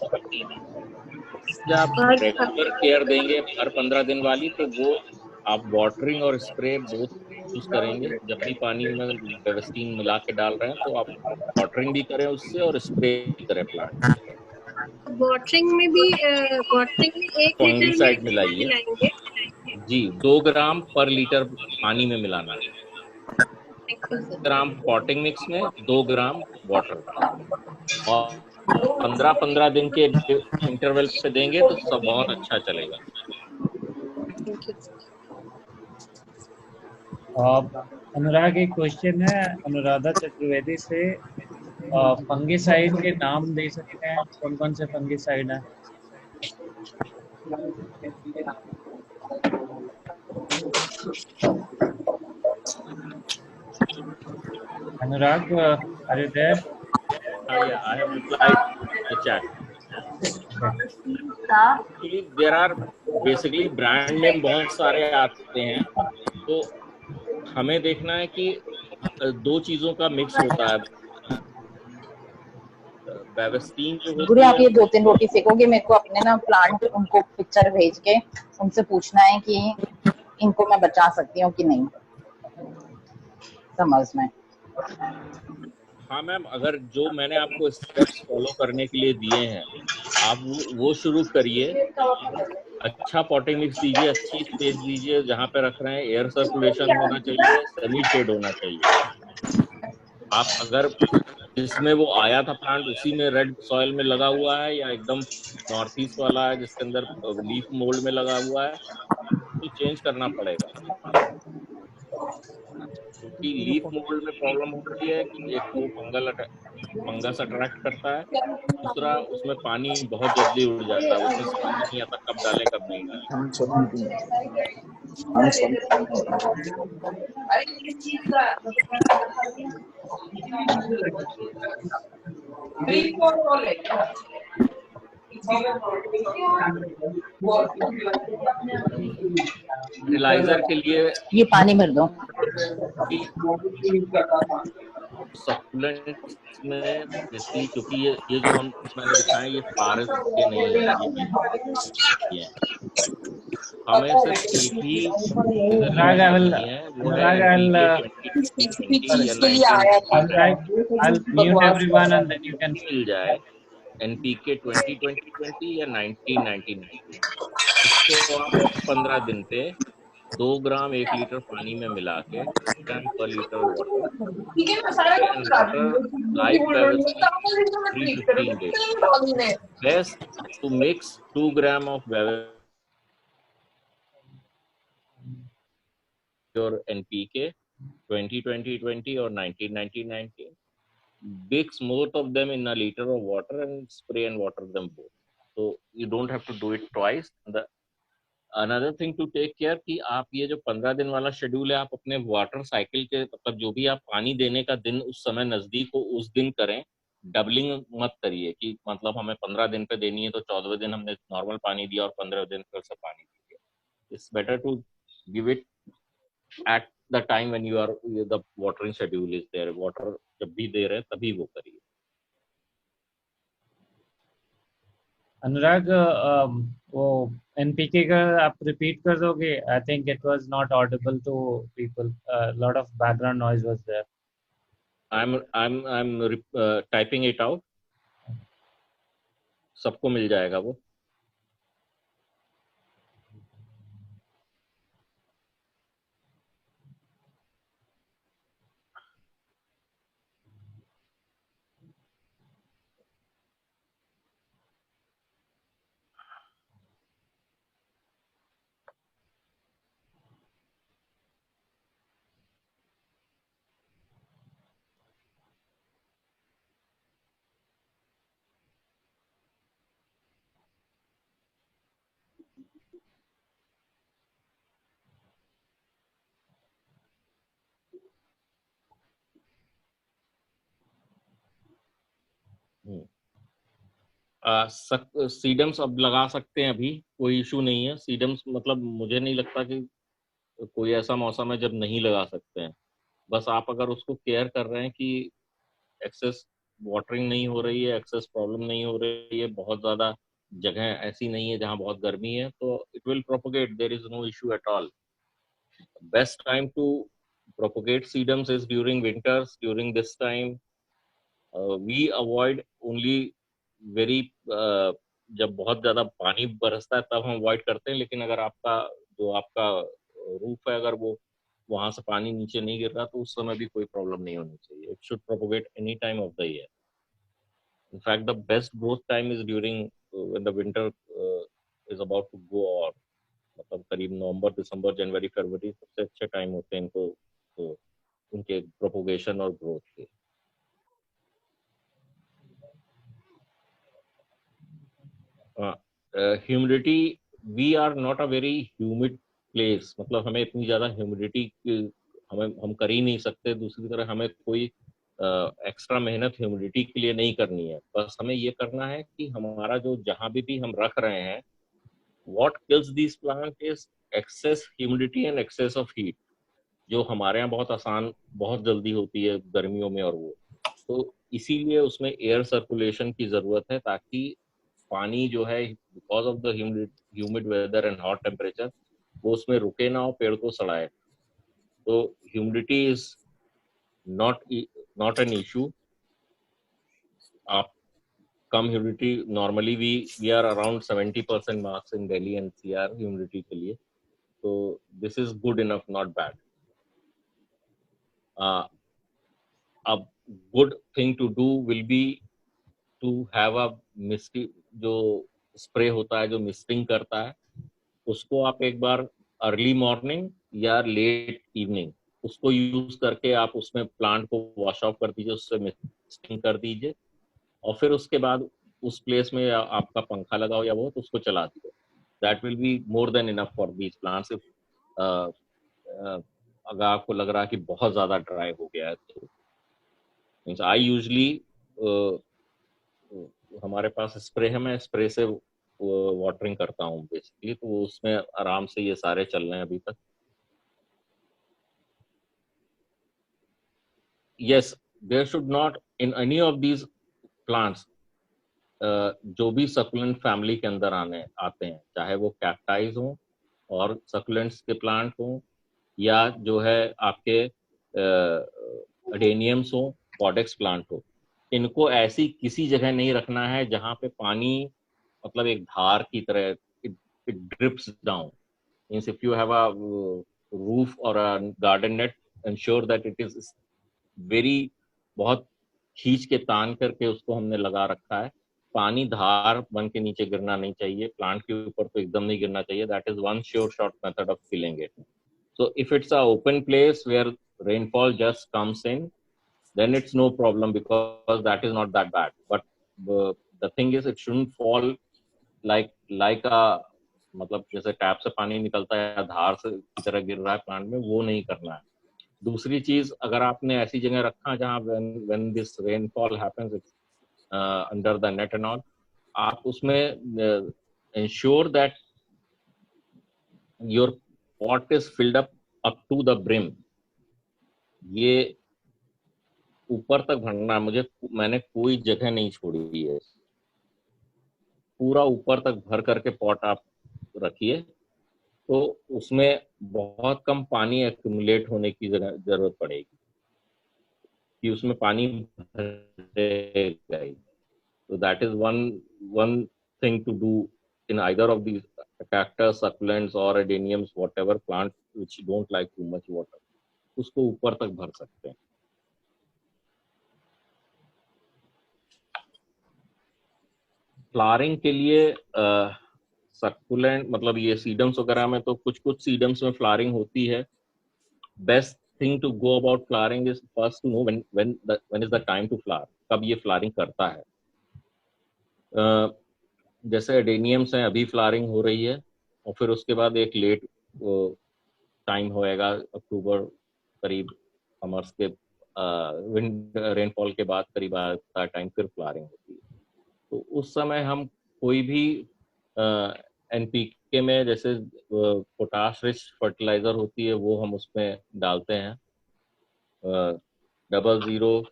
आप और रेगुलर केयर देंगे हर 15 दिन वाली, तो वो आप वाटरिंग और स्प्रे बोथ यूज करेंगे. जब भी पानी में बेवेस्टीन मिला के डाल रहे हैं तो आप वाटरिंग भी करें उससे और स्प्रे करें प्लांट. वाटरिंग में भी वाटरिंग में 1 लीटर में फंगीसाइड कितना मिलाइए मिलाएंगे? जी. 2 ग्राम पर लीटर पानी में मिलाना है. ग्राम पॉटिंग मिक्स में 2 ग्राम वाटर, और 15-15 दिन के इंटरवल पे देंगे तो सब बहुत अच्छा चलेगा. अनुराग, एक क्वेश्चन है अनुराधा चतुर्वेदी से. फंगिसाइड के नाम दे सकते हैं, कौन कौन से फंगिसाइड हैं? Anurag, are you there? Yeah, I have replied the chat. Actually, there are basically brand name बहुत सारे आते हैं, तो हमें देखना है कि 2 चीजों का मिक्स होता है. बेवेस्टीन जो गुरु, होती आप है, ये 2-3 रोटी सेकोगे? मेरे को अपने ना प्लांट उनको पिक्चर भेज के उनसे पूछना है कि इनको मैं बचा सकती हूँ कि नहीं, समर्स में. हाँ मैम, अगर जो मैंने आपको स्टेप्स फॉलो करने के लिए दिए हैं, आप वो शुरू करिए. अच्छा पॉटिंग मिक्स दीजिए, अच्छी स्पेस दीजिए जहाँ पे रख रहे हैं. एयर सर्कुलेशन होना चाहिए, सेमी शेड होना चाहिए. आप अगर जिसमें वो आया था प्लांट उसी में रेड सॉइल में लगा हुआ है, या एकदम नॉर्थ ईस्ट वाला है जिसके अंदर लीफ मोल्ड में लगा हुआ है, तो चेंज करना पड़ेगा. क्योंकि लीफ मोल्ड में प्रॉब्लम होती है कि एक तो फंगस अट्रैक्ट करता है, दूसरा उसमें पानी बहुत जल्दी उड़ जाता है. उसमें समझ में नहीं आता कब डालें कब नहीं डालें. फर्टिलाइजर के लिए ये पानी भर दो. सकुलेंट्स में बेसिकली, क्योंकि ये जो हम मैंने दिखाए ये फॉरेस्ट के नहीं है, ये हमें सिर्फ एक ही Anurag, I will, नहीं है, वो है Anurag, NPK 2020 या sorry, 1920. I'll mute everyone and then you can मिल जाए NPK 2020 या 1919, इसको आप 15 दिन पे 2 ग्राम 1 लीटर पानी में मिला के ग्राम पर litre water, and water like Bevacizine 315 days. Best to mix 2 gram of Bevacizine or NPK 2020 or 1919. Mix both of them in a liter of water and spray and water them both. So you don't have to do it twice. The another thing to take care कि आप ये जो 15 दिन वाला schedule है, आप अपने water cycle के मतलब जो भी आप पानी देने का दिन उस समय नजदीक हो उस दिन करें. डबलिंग मत करिए कि मतलब हमें 15 दिन पे देनी है तो 14वें दिन हमने नॉर्मल पानी दिया और 15वें दिन फिर से पानी दिया. It's better to give it at the time when you are the watering schedule is there. Water जब भी दे रहे तभी वो करिए. अनुराग, वो एनपीके का आप रिपीट कर दोगे? I think it was not audible to people, lot of background noise was there. I'm typing it out. सबको मिल जाएगा वो. सीडम्स अब लगा सकते हैं, अभी कोई इशू नहीं है. सीडम्स मतलब मुझे नहीं लगता कि कोई ऐसा मौसम है जब नहीं लगा सकते हैं. बस आप अगर उसको केयर कर रहे हैं कि एक्सेस वाटरिंग नहीं हो रही है, एक्सेस प्रॉब्लम नहीं हो रही है, बहुत ज़्यादा जगह ऐसी नहीं है जहाँ बहुत गर्मी है, तो it will propagate. There is no issue at all. Best time to propagate sedums is during winters. During this time we avoid only very जब बहुत ज्यादा पानी बरसता है तब हम अवॉइड करते हैं. लेकिन अगर आपका जो आपका रूफ है अगर वो वहां से पानी नीचे नहीं गिर रहा तो उस समय भी कोई प्रॉब्लम नहीं होनी चाहिए. It should propagate any time of the year. In fact, the best growth time is during when the winter is about to go on. मतलब करीब नवंबर, दिसंबर, जनवरी, फरवरी सबसे अच्छे टाइम होते हैं इनको तो उनके प्रोपोगेशन और ग्रोथ के. Humidity, we are not a very humid place. मतलब हमें इतनी ज़्यादा ह्यूमिडिटी हम कर ही नहीं सकते. दूसरी तरफ हमें कोई एक्स्ट्रा मेहनत ह्यूमिडिटी के लिए नहीं करनी है. बस हमें ये करना है कि हमारा जो जहाँ भी हम रख रहे हैं, what kills these plant is excess humidity and excess of heat, जो हमारे यहाँ बहुत आसान बहुत जल्दी होती है गर्मियों में. और वो तो इसीलिए उसमें एयर सर्कुलेशन की ज़रूरत है ताकि पानी जो है because of the humid weather and hot temperature वो उसमें रुके ना हो, पेड़ को सड़ाए. तो humidity is not an issue. आप कम humidity normally we are around 70% marks in Delhi NCR humidity के लिए. तो this is good enough, not bad. a good thing to do will be to have a misty जो spray होता है जो misting करता है, उसको आप एक बार अर्ली मॉर्निंग या लेट इवनिंग उसको यूज करके आप उसमें प्लांट को वॉश ऑफ कर दीजिए, उससे मिस्टिंग कर दीजिए. और फिर उसके बाद उस प्लेस में आपका पंखा लगा हो या वो तो उसको चला दीजिए. That will be more than enough for these plants. अगर आपको लग रहा है कि बहुत ज़्यादा ड्राई हो गया है तो मीन्स आई यूजली हमारे पास स्प्रे है, मैं स्प्रे से वाटरिंग करता हूँ बेसिकली. तो उसमें आराम से ये सारे चल रहे हैं अभी तक. yes, there should not in any of these plants जो भी सकुलेंट फैमिली के अंदर आते हैं, चाहे वो कैक्टाइज हो और सकुलेंट्स के प्लांट हो या जो है आपके अडेनियम्स हो, कॉडेक्स प्लांट हो, इनको ऐसी किसी जगह नहीं रखना है जहाँ पे पानी मतलब एक धार की तरह it drips down. Means if you have a roof or a garden net, ensure that it is very बहुत खींच के तान करके उसको हमने लगा रखा है. पानी धार बन के नीचे गिरना नहीं चाहिए, प्लांट के ऊपर तो एकदम नहीं गिरना चाहिए. That is one sure short method of killing it. So if it's a open place where rainfall just comes in, then it's no problem because that is not that bad. But the thing is, it shouldn't fall like a मतलब जैसे tap से पानी निकलता है या धार से की तरह गिर रहा है प्लांट में, वो नहीं करना है. दूसरी चीज, अगर आपने ऐसी जगह रखा जहाँ when this rainfall happens, under the net and all, आप उसमें ensure that your pot is filled up to the brim. ये ऊपर तक भरना है, मैंने कोई जगह नहीं छोड़ी है, पूरा ऊपर तक भर करके पॉट आप रखिए, तो उसमें बहुत कम पानी एक्यूमुलेट होने की जरूरत पड़ेगी कि उसमें पानी भरेगा ही. So that is one thing to do in either of these cactus, succulents or adeniums, whatever plant which don't like too much water, उसको ऊपर तक भर सकते हैं. फ्लावरिंग के लिए सक्कुलेंट मतलब ये सीडम्स वगैरह में तो कुछ सीडम्स में फ्लावरिंग होती है. Best thing to go about flowering is first to know when is the time to flower, कब ये फ्लावरिंग करता है. जैसे एडेनियम्स हैं, अभी फ्लावरिंग हो रही है, और फिर उसके बाद एक लेट टाइम होएगा, अक्टूबर करीब समर्स के रेनफॉल के बाद करीब आता टाइम फिर फ्लावरिंग होती है. तो उस समय हम कोई भी एनपीके में जैसे पोटाश रिच फर्टिलाइजर होती है वो हम उसमें डालते हैं, 00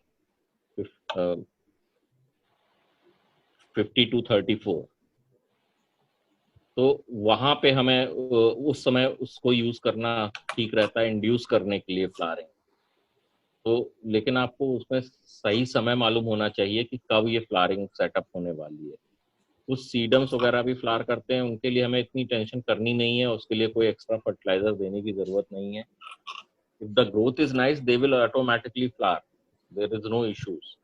5234. तो वहां पे हमें उस समय उसको यूज करना ठीक रहता है इंड्यूस करने के लिए फ्लावरिंग. तो लेकिन आपको उसमें सही समय मालूम होना चाहिए कि कब ये फ्लावरिंग सेटअप होने वाली है. कुछ सीडम्स वगैरह भी फ्लावर करते हैं, उनके लिए हमें इतनी टेंशन करनी नहीं है, उसके लिए कोई एक्स्ट्रा फर्टिलाइजर देने की जरूरत नहीं है. If the growth is nice they will automatically flower, there is no issues.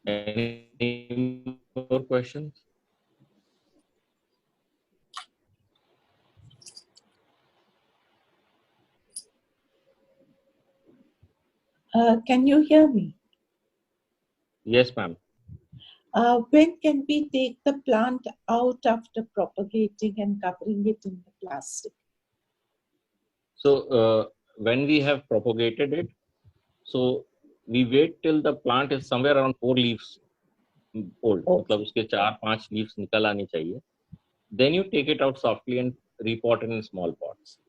Any more questions? Can you hear me? Yes, ma'am. When can we take the plant out after propagating and covering it in the plastic? So when we have propagated it, so we wait till the plant is somewhere around 4 leaves old. मतलब उसके 4-5 leaves निकल आनी चाहिए. Then you take it out softly and repot in small pots.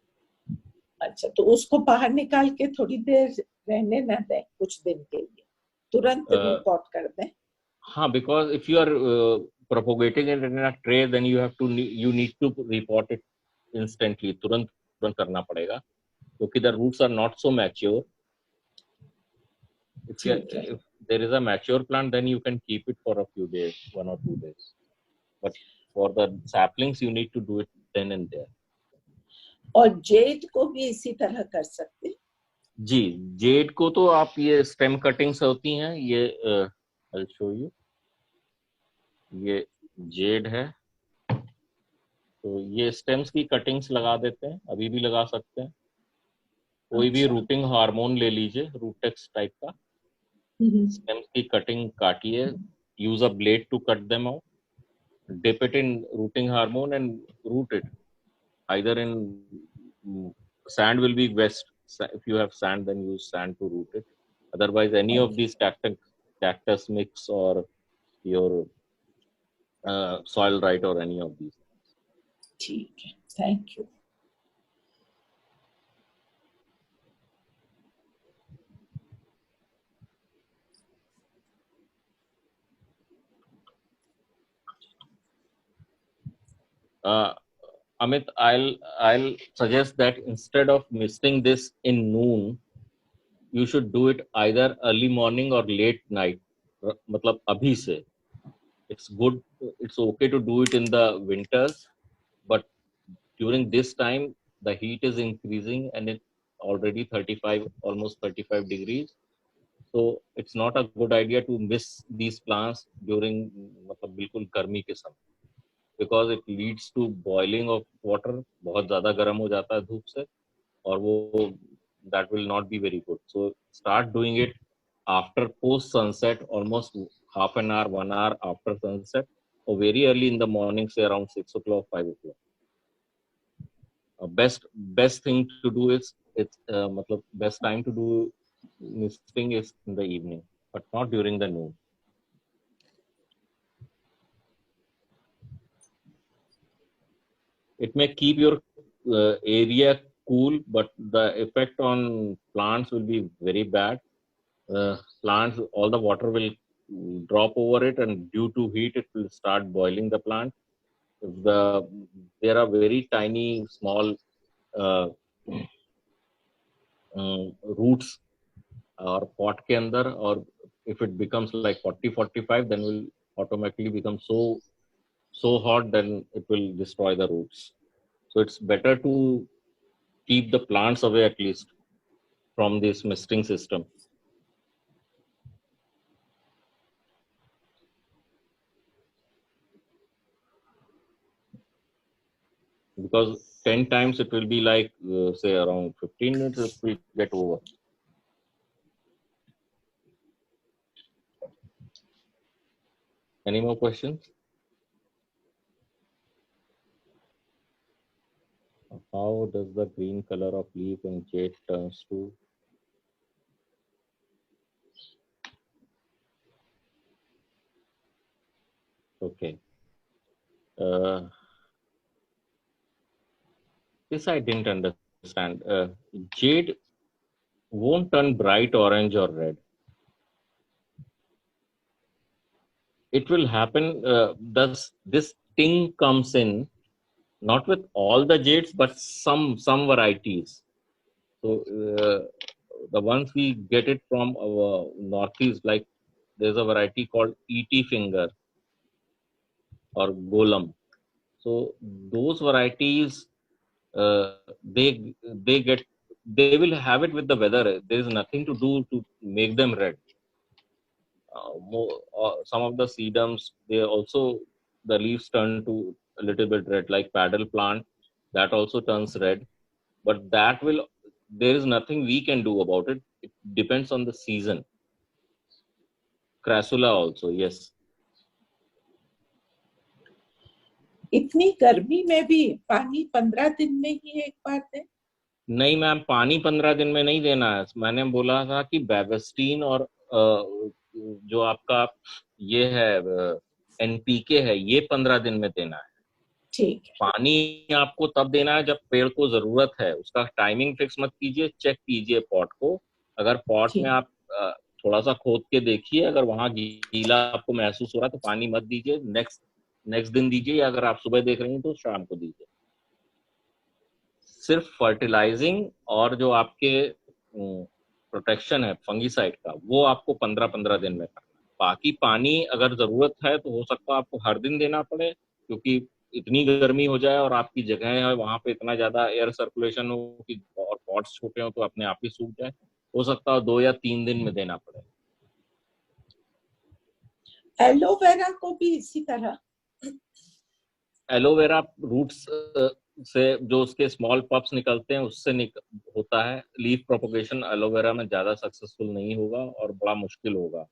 अच्छा, तो उसको बाहर निकाल के थोड़ी देर रहने ना दें, कुछ दिन के लिए, तुरंत repot कर दें. हाँ, because if you are propagating it in a tray, then you need to repot it instantly. तुरंत करना पड़ेगा, क्योंकि the roots are not so mature. If there is a mature plant, then you can keep it for a few days, 1 or 2 days. But for the saplings, you need to do it then and there. और Z को भी इसी तरह कर सकते हैं? जी, Z को तो आप ये स्टेम कटिंग्स होती हैं, ये I'll show you. ये जेड है, तो ये स्टेम्स की कटिंग्स लगा देते हैं, अभी भी लगा सकते हैं. कोई भी रूटिंग हार्मोन ले लीजिए, रूटेक्स टाइप का, स्टेम्स की कटिंग काटिए, use a blade to cut them out, dip it in rooting hormone and root it. Either in sand will be best. If you have sand, then use sand to root it. Otherwise, any of these cactus mix or your soil right or any of these. ठीक है, thank you. Amit, I'll suggest that instead of misting this in noon, you should do it either early morning or late night. मतलब अभी से. It's good. It's okay to do it in the winters, but during this time the heat is increasing and it's already 35, almost 35 degrees. So it's not a good idea to miss these plants during मतलब बिल्कुल गर्मी के समय. Because it leads to boiling of water. बहुत ज़्यादा गर्म हो जाता है धूप से, और वो that will not be very good. So start doing it after post sunset, almost half an hour, 1 hour after sunset, or very early in the morning, say around 6 o'clock, 5 o'clock. best thing to do is मतलब best time to do misting is in the evening, but not during the noon. It may keep your area cool, but the effect on plants will be very bad. Plants, all the water will drop over it, and due to heat, it will start boiling the plant. There are very tiny, small uh, roots और pot के अंदर, और if it becomes like 40-45, then will automatically become so hot, then it will destroy the roots. So it's better to keep the plants away at least from this misting system. Because 10 times it will be like say around 15 minutes it will get over. Any more questions? How does the green color of leaf when jade turns to? Okay. This I didn't understand. Jade won't turn bright orange or red. It will happen. This ting comes in not with all the jades, but some varieties. So the ones we get it from our northeast, like there's a variety called ET finger or golem. So those varieties, they they will have it with the weather. There is nothing to do to make them red. Some of the sedums, they also, the leaves turn to a little bit red, like paddle plant, that also turns red. But that will, there is nothing we can do about it. It depends on the season. Crassula also, yes. इतनी गर्मी में भी पानी 15 दिन में ही एक बार दें? नहीं मैम, पानी 15 दिन में नहीं देना है. मैंने बोला था कि बेवेस्टीन और जो आपका ये है एनपीके है, ये 15 दिन में देना है. ठीक है. पानी आपको तब देना है जब पेड़ को जरूरत है. उसका टाइमिंग फिक्स मत कीजिए. चेक कीजिए पॉट को. अगर पॉट में आप थोड़ा सा खोद के देखिए, अगर वहां गीला आपको महसूस हो रहा है तो पानी मत दीजिए. नेक्स्ट दिन दीजिए, या अगर आप सुबह देख रही हैं तो शाम को दीजिए. सिर्फ फर्टिलाइजिंग और जो आपके प्रोटेक्शन है फंगीसाइड का, वो आपको 15-15 दिन में करना. बाकी पानी अगर जरूरत है तो हो सकता है आपको हर दिन देना पड़े, क्योंकि इतनी गर्मी हो जाए और आपकी जगह है वहां पे इतना ज्यादा एयर सर्कुलेशन हो कि और पॉट्स छोटे हो तो अपने आप ही सूख जाए. हो सकता है 2 या 3 दिन में देना पड़े. एलोवेरा को भी इसी तरह? एलोवेरा रूट्स से जो उसके स्मॉल पप्स निकलते हैं उससे होता है. लीफ प्रोपोगेशन एलोवेरा में ज्यादा सक्सेसफुल नहीं होगा और बड़ा मुश्किल होगा.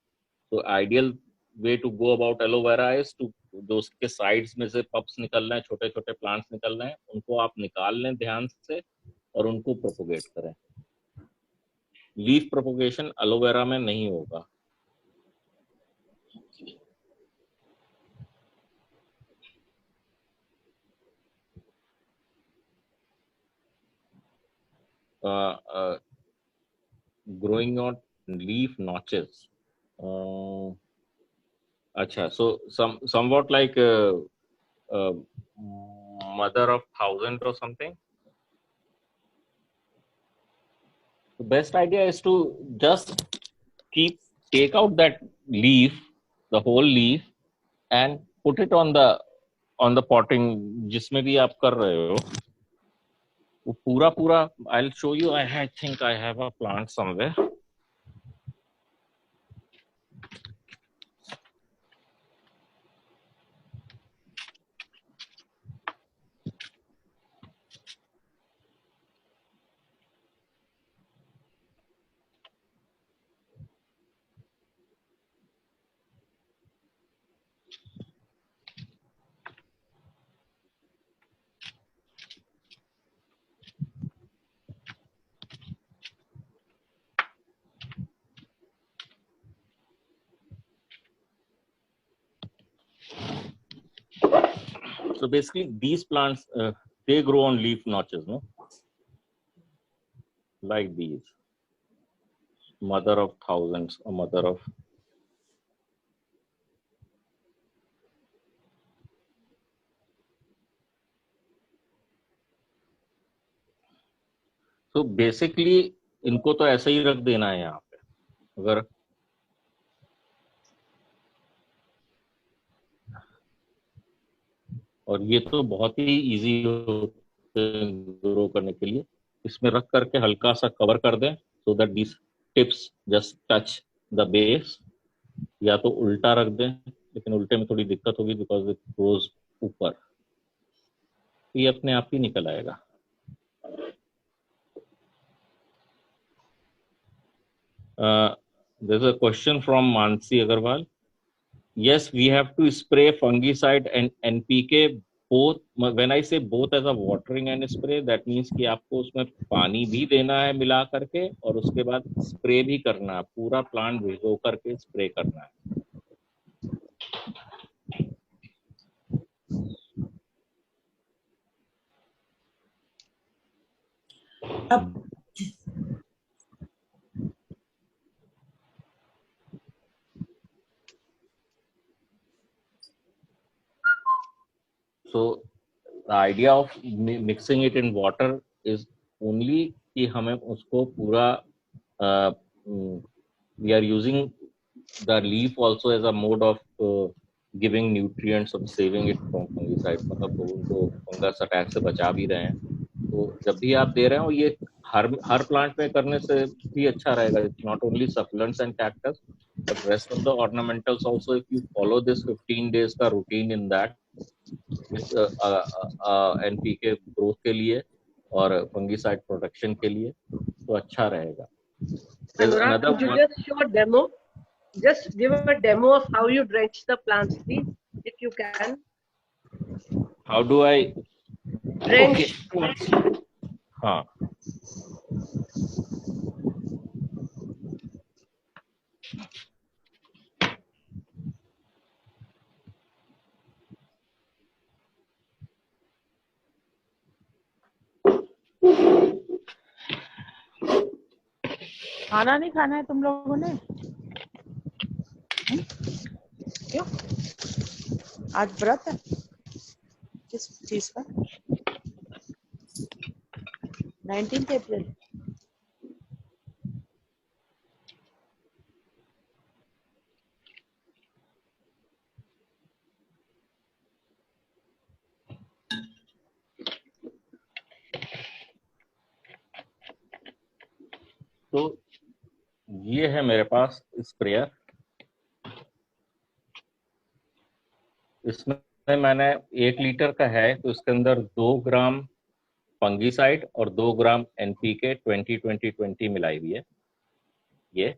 तो ideal way to go about aloe vera is to, जो उसके साइड्स में से पप्स निकल रहे हैं, छोटे छोटे प्लांट्स निकल रहे हैं, उनको आप निकाल लें ध्यान से और उनको प्रोपोगेट करें. लीफ प्रोपोगेशन एलोवेरा में नहीं होगा. growing on leaf notches. Acha, so somewhat like mother of thousand or something. The best idea is to just take out that leaf, the whole leaf, and put it on the potting जिसमें भी आप कर रहे हो. वो पूरा I'll show you. I think I have a plant somewhere. So basically these plants, they grow on leaf notches, no? Like these. Mother of thousands, or mother of... So basically इनको तो ऐसे ही रख देना है यहाँ पे. अगर और ये तो बहुत ही इजी होते हैं ग्रो करने के लिए. इसमें रख करके हल्का सा कवर कर दें so that these tips just touch the base. या तो उल्टा रख दें, लेकिन उल्टे में थोड़ी दिक्कत होगी बिकॉज इट ग्रोज ऊपर. ये अपने आप ही निकल आएगा. There's a question from Mansi Agarwal. Yes, we have to spray fungicide and NPK both. When I say both as a watering and spray, that means कि आपको उसमें पानी भी देना है मिला करके और उसके बाद स्प्रे भी करना है. पूरा प्लांट भिगो करके स्प्रे करना है. अब So the idea of mixing it in water is only कि हमें उसको पूरा we are using the leaf also as a mode of giving nutrients of saving it from fungicide. मतलब उनको फंगस अटैक से बचा भी रहे हैं. तो जब भी आप दे रहे हो ये हर प्लांट में करने से भी अच्छा रहेगा. It's not only succulents and cactus but rest of the ornamentals also. If you follow this 15 days का routine in that NPK growth के लिए और फंगीसाइड प्रोटेक्शन के लिए तो अच्छा रहेगा. Anurag, could you just show a demo? Just give a demo of how you drench the plants, please, if you can. How do I Drench. Okay. हाँ. खाना नहीं खाना है तुम लोगों ने? क्यों? आज व्रत है किस चीज का? 19 अप्रैल. तो ये है मेरे पास स्प्रेयर. इसमें मैंने 1 लीटर का है तो इसके अंदर 2 ग्राम फंगीसाइड और 2 ग्राम NPK 20-20-20 मिलाई हुई है. ये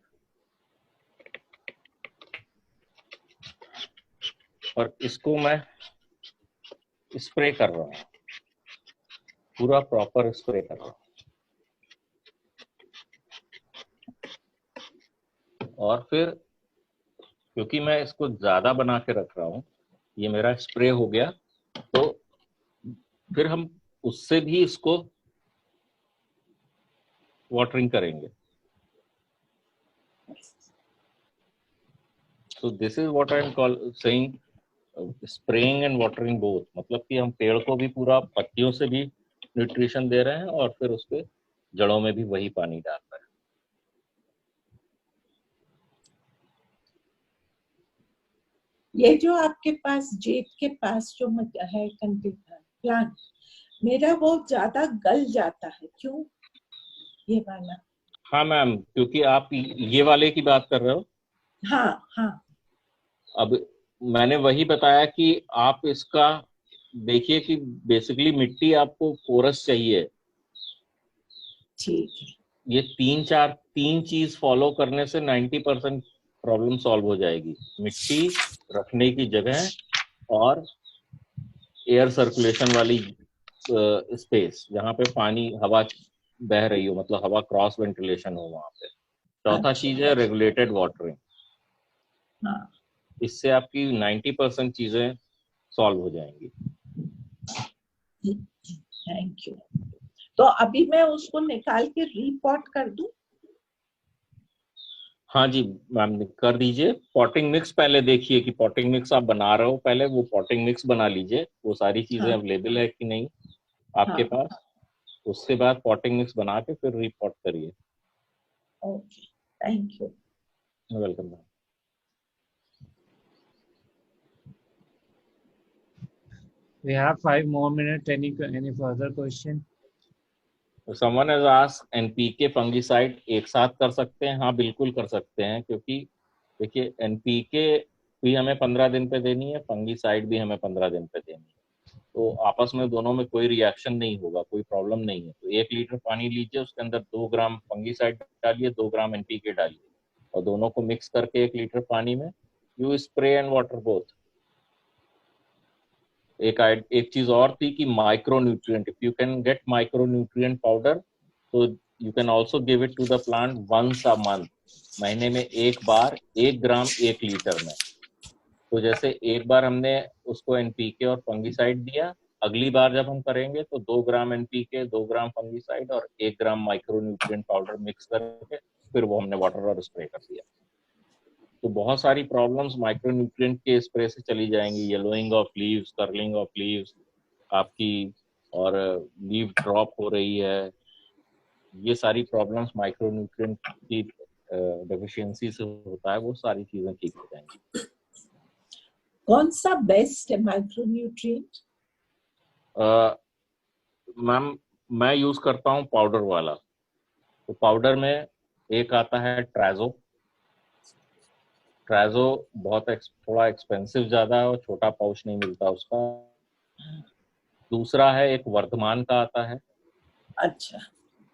और इसको मैं स्प्रे कर रहा हूँ, पूरा प्रॉपर स्प्रे कर रहा हूँ. और फिर क्योंकि मैं इसको ज्यादा बना के रख रहा हूँ, ये मेरा स्प्रे हो गया, तो फिर हम उससे भी इसको वाटरिंग करेंगे. So this is what I am saying spraying and watering both. मतलब कि हम पेड़ को भी पूरा पत्तियों से भी न्यूट्रिशन दे रहे हैं और फिर उसके जड़ों में भी वही पानी डाल रहे हैं. ये जो आपके पास जेट के पास जो है कंटेनर प्लांट, मेरा वो ज्यादा गल जाता है, क्यों ये वाला? हाँ मैम, क्योंकि आप ये वाले की बात कर रहे हो. हाँ हाँ. अब मैंने वही बताया कि आप इसका देखिए कि बेसिकली मिट्टी आपको पोरस चाहिए. ठीक है. ये 3 चीज फॉलो करने से 90% प्रॉब्लम सॉल्व हो जाएगी. मिट्टी, रखने की जगह और एयर सर्कुलेशन वाली स्पेस जहाँ पे पानी हवा बह रही हो, मतलब हवा क्रॉस वेंटिलेशन हो वहां पे. चौथा चीज है रेगुलेटेड वाटरिंग. हाँ. इससे आपकी 90% चीजें सॉल्व हो जाएंगी. Thank you. तो अभी मैं उसको निकाल के रिपॉट कर दूं? हाँ जी मैम, कर दीजिए। पॉटिंग मिक्स पहले देखिए कि पॉटिंग मिक्स आप बना रहे हो, पहले वो पॉटिंग मिक्स बना लीजिए, वो सारी चीजें हाँ। अवेलेबल है कि नहीं आपके हाँ। पास। उसके बाद पॉटिंग मिक्स बना के फिर रिपॉट करिए। Okay, thank you. Welcome ma'am. We have 5 more minutes. Any further question? Someone has asked NPK fungicide एक साथ कर सकते हैं? हाँ बिल्कुल कर सकते हैं, क्योंकि देखिए एनपीके भी हमें 15 दिन पे देनी है, फंगिसाइड भी हमें 15 दिन पे देनी है, तो आपस में दोनों में कोई रिएक्शन नहीं होगा, कोई प्रॉब्लम नहीं है। तो 1 लीटर पानी लीजिए, उसके अंदर 2 ग्राम फंगिसाइड डालिए, 2 ग्राम एनपीके डालिए, और दोनों को मिक्स करके 1 लीटर पानी में you spray and water both. एक चीज और थी कि micronutrient, if you can get micronutrient powder तो you can also give it to the plant once a month, महीने में एक बार 1 ग्राम 1 लीटर में। तो जैसे एक बार हमने उसको एनपीके और फंगिसाइड दिया, अगली बार जब हम करेंगे तो 2 ग्राम एनपीके, 2 ग्राम फंगिसाइड और 1 ग्राम माइक्रोन्यूट्रिएंट पाउडर मिक्स करके फिर वो हमने वाटर और स्प्रे कर दिया। तो बहुत सारी प्रॉब्लम्स माइक्रोन्यूट्रिएंट के स्प्रे से चली जाएंगी, yellowing of leaves, curling of leaves आपकी, और लीव ड्रॉप हो रही है, ये सारी प्रॉब्लम्स माइक्रोन्यूट्रिएंट की डेफिशिएंसी से होता है, वो सारी चीजें ठीक हो जाएंगी। कौन सा बेस्ट है माइक्रोन्यूट्रिएंट? मैम मैं यूज करता हूँ पाउडर वाला। तो पाउडर में एक आता है ट्राजो। ट्राजो बहुत थोड़ा एक्सपेंसिव ज्यादा है और छोटा पाउच नहीं मिलता उसका। दूसरा है एक वर्धमान का आता है, अच्छा।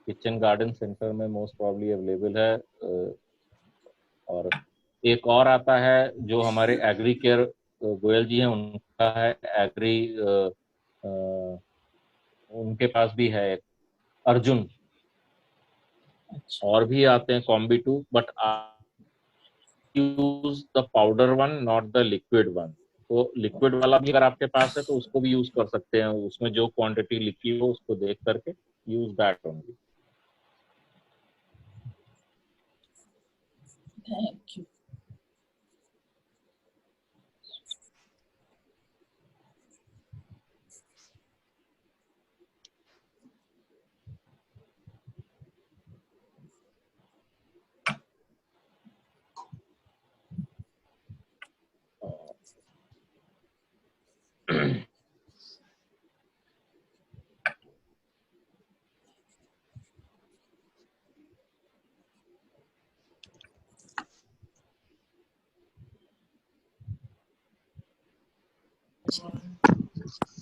किचन गार्डन सेंटर में मोस्ट प्रॉब्ली अवेलेबल है। और एक और आता है जो हमारे एग्री केयर गोयल जी हैं उनका है, एग्री उनके पास भी है एक अर्जुन। अच्छा। और भी आते हैं combi 2, but use the powder one not the liquid one. तो लिक्विड वाला भी अगर आपके पास है तो उसको भी यूज कर सकते हैं, उसमें जो क्वांटिटी लिखी हो उसको देख करके use that only. Thank you.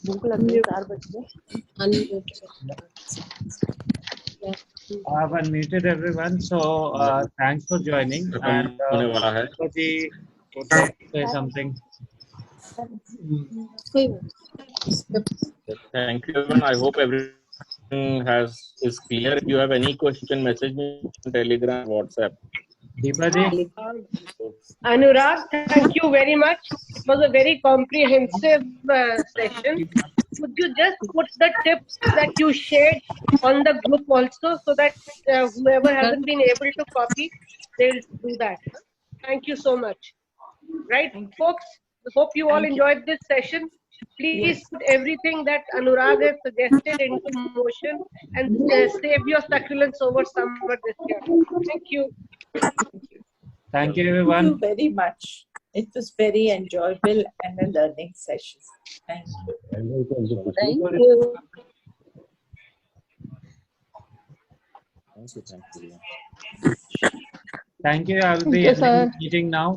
भूख लग गई, 4 बज गए। I have unmuted everyone, so thanks for joining. And होने वाला है। Deepaji would like to say something. Thank you everyone. I hope everything is clear. If you have any question, you can message me on Telegram, WhatsApp. Deepaji, Anurag, thank you very much. It was a very comprehensive session. Could you just put the tips that you shared on the group also, so that whoever hasn't been able to copy, they'll do that. Thank you so much. Right, folks? Hope you all enjoyed this session. Please put everything that Anurag has suggested into motion and save your succulents over summer this year. Thank you. thank you everyone. Thank you very much. It was very enjoyable and a learning session. Thank you. Thank you. Thank you. I will be ending the meeting now.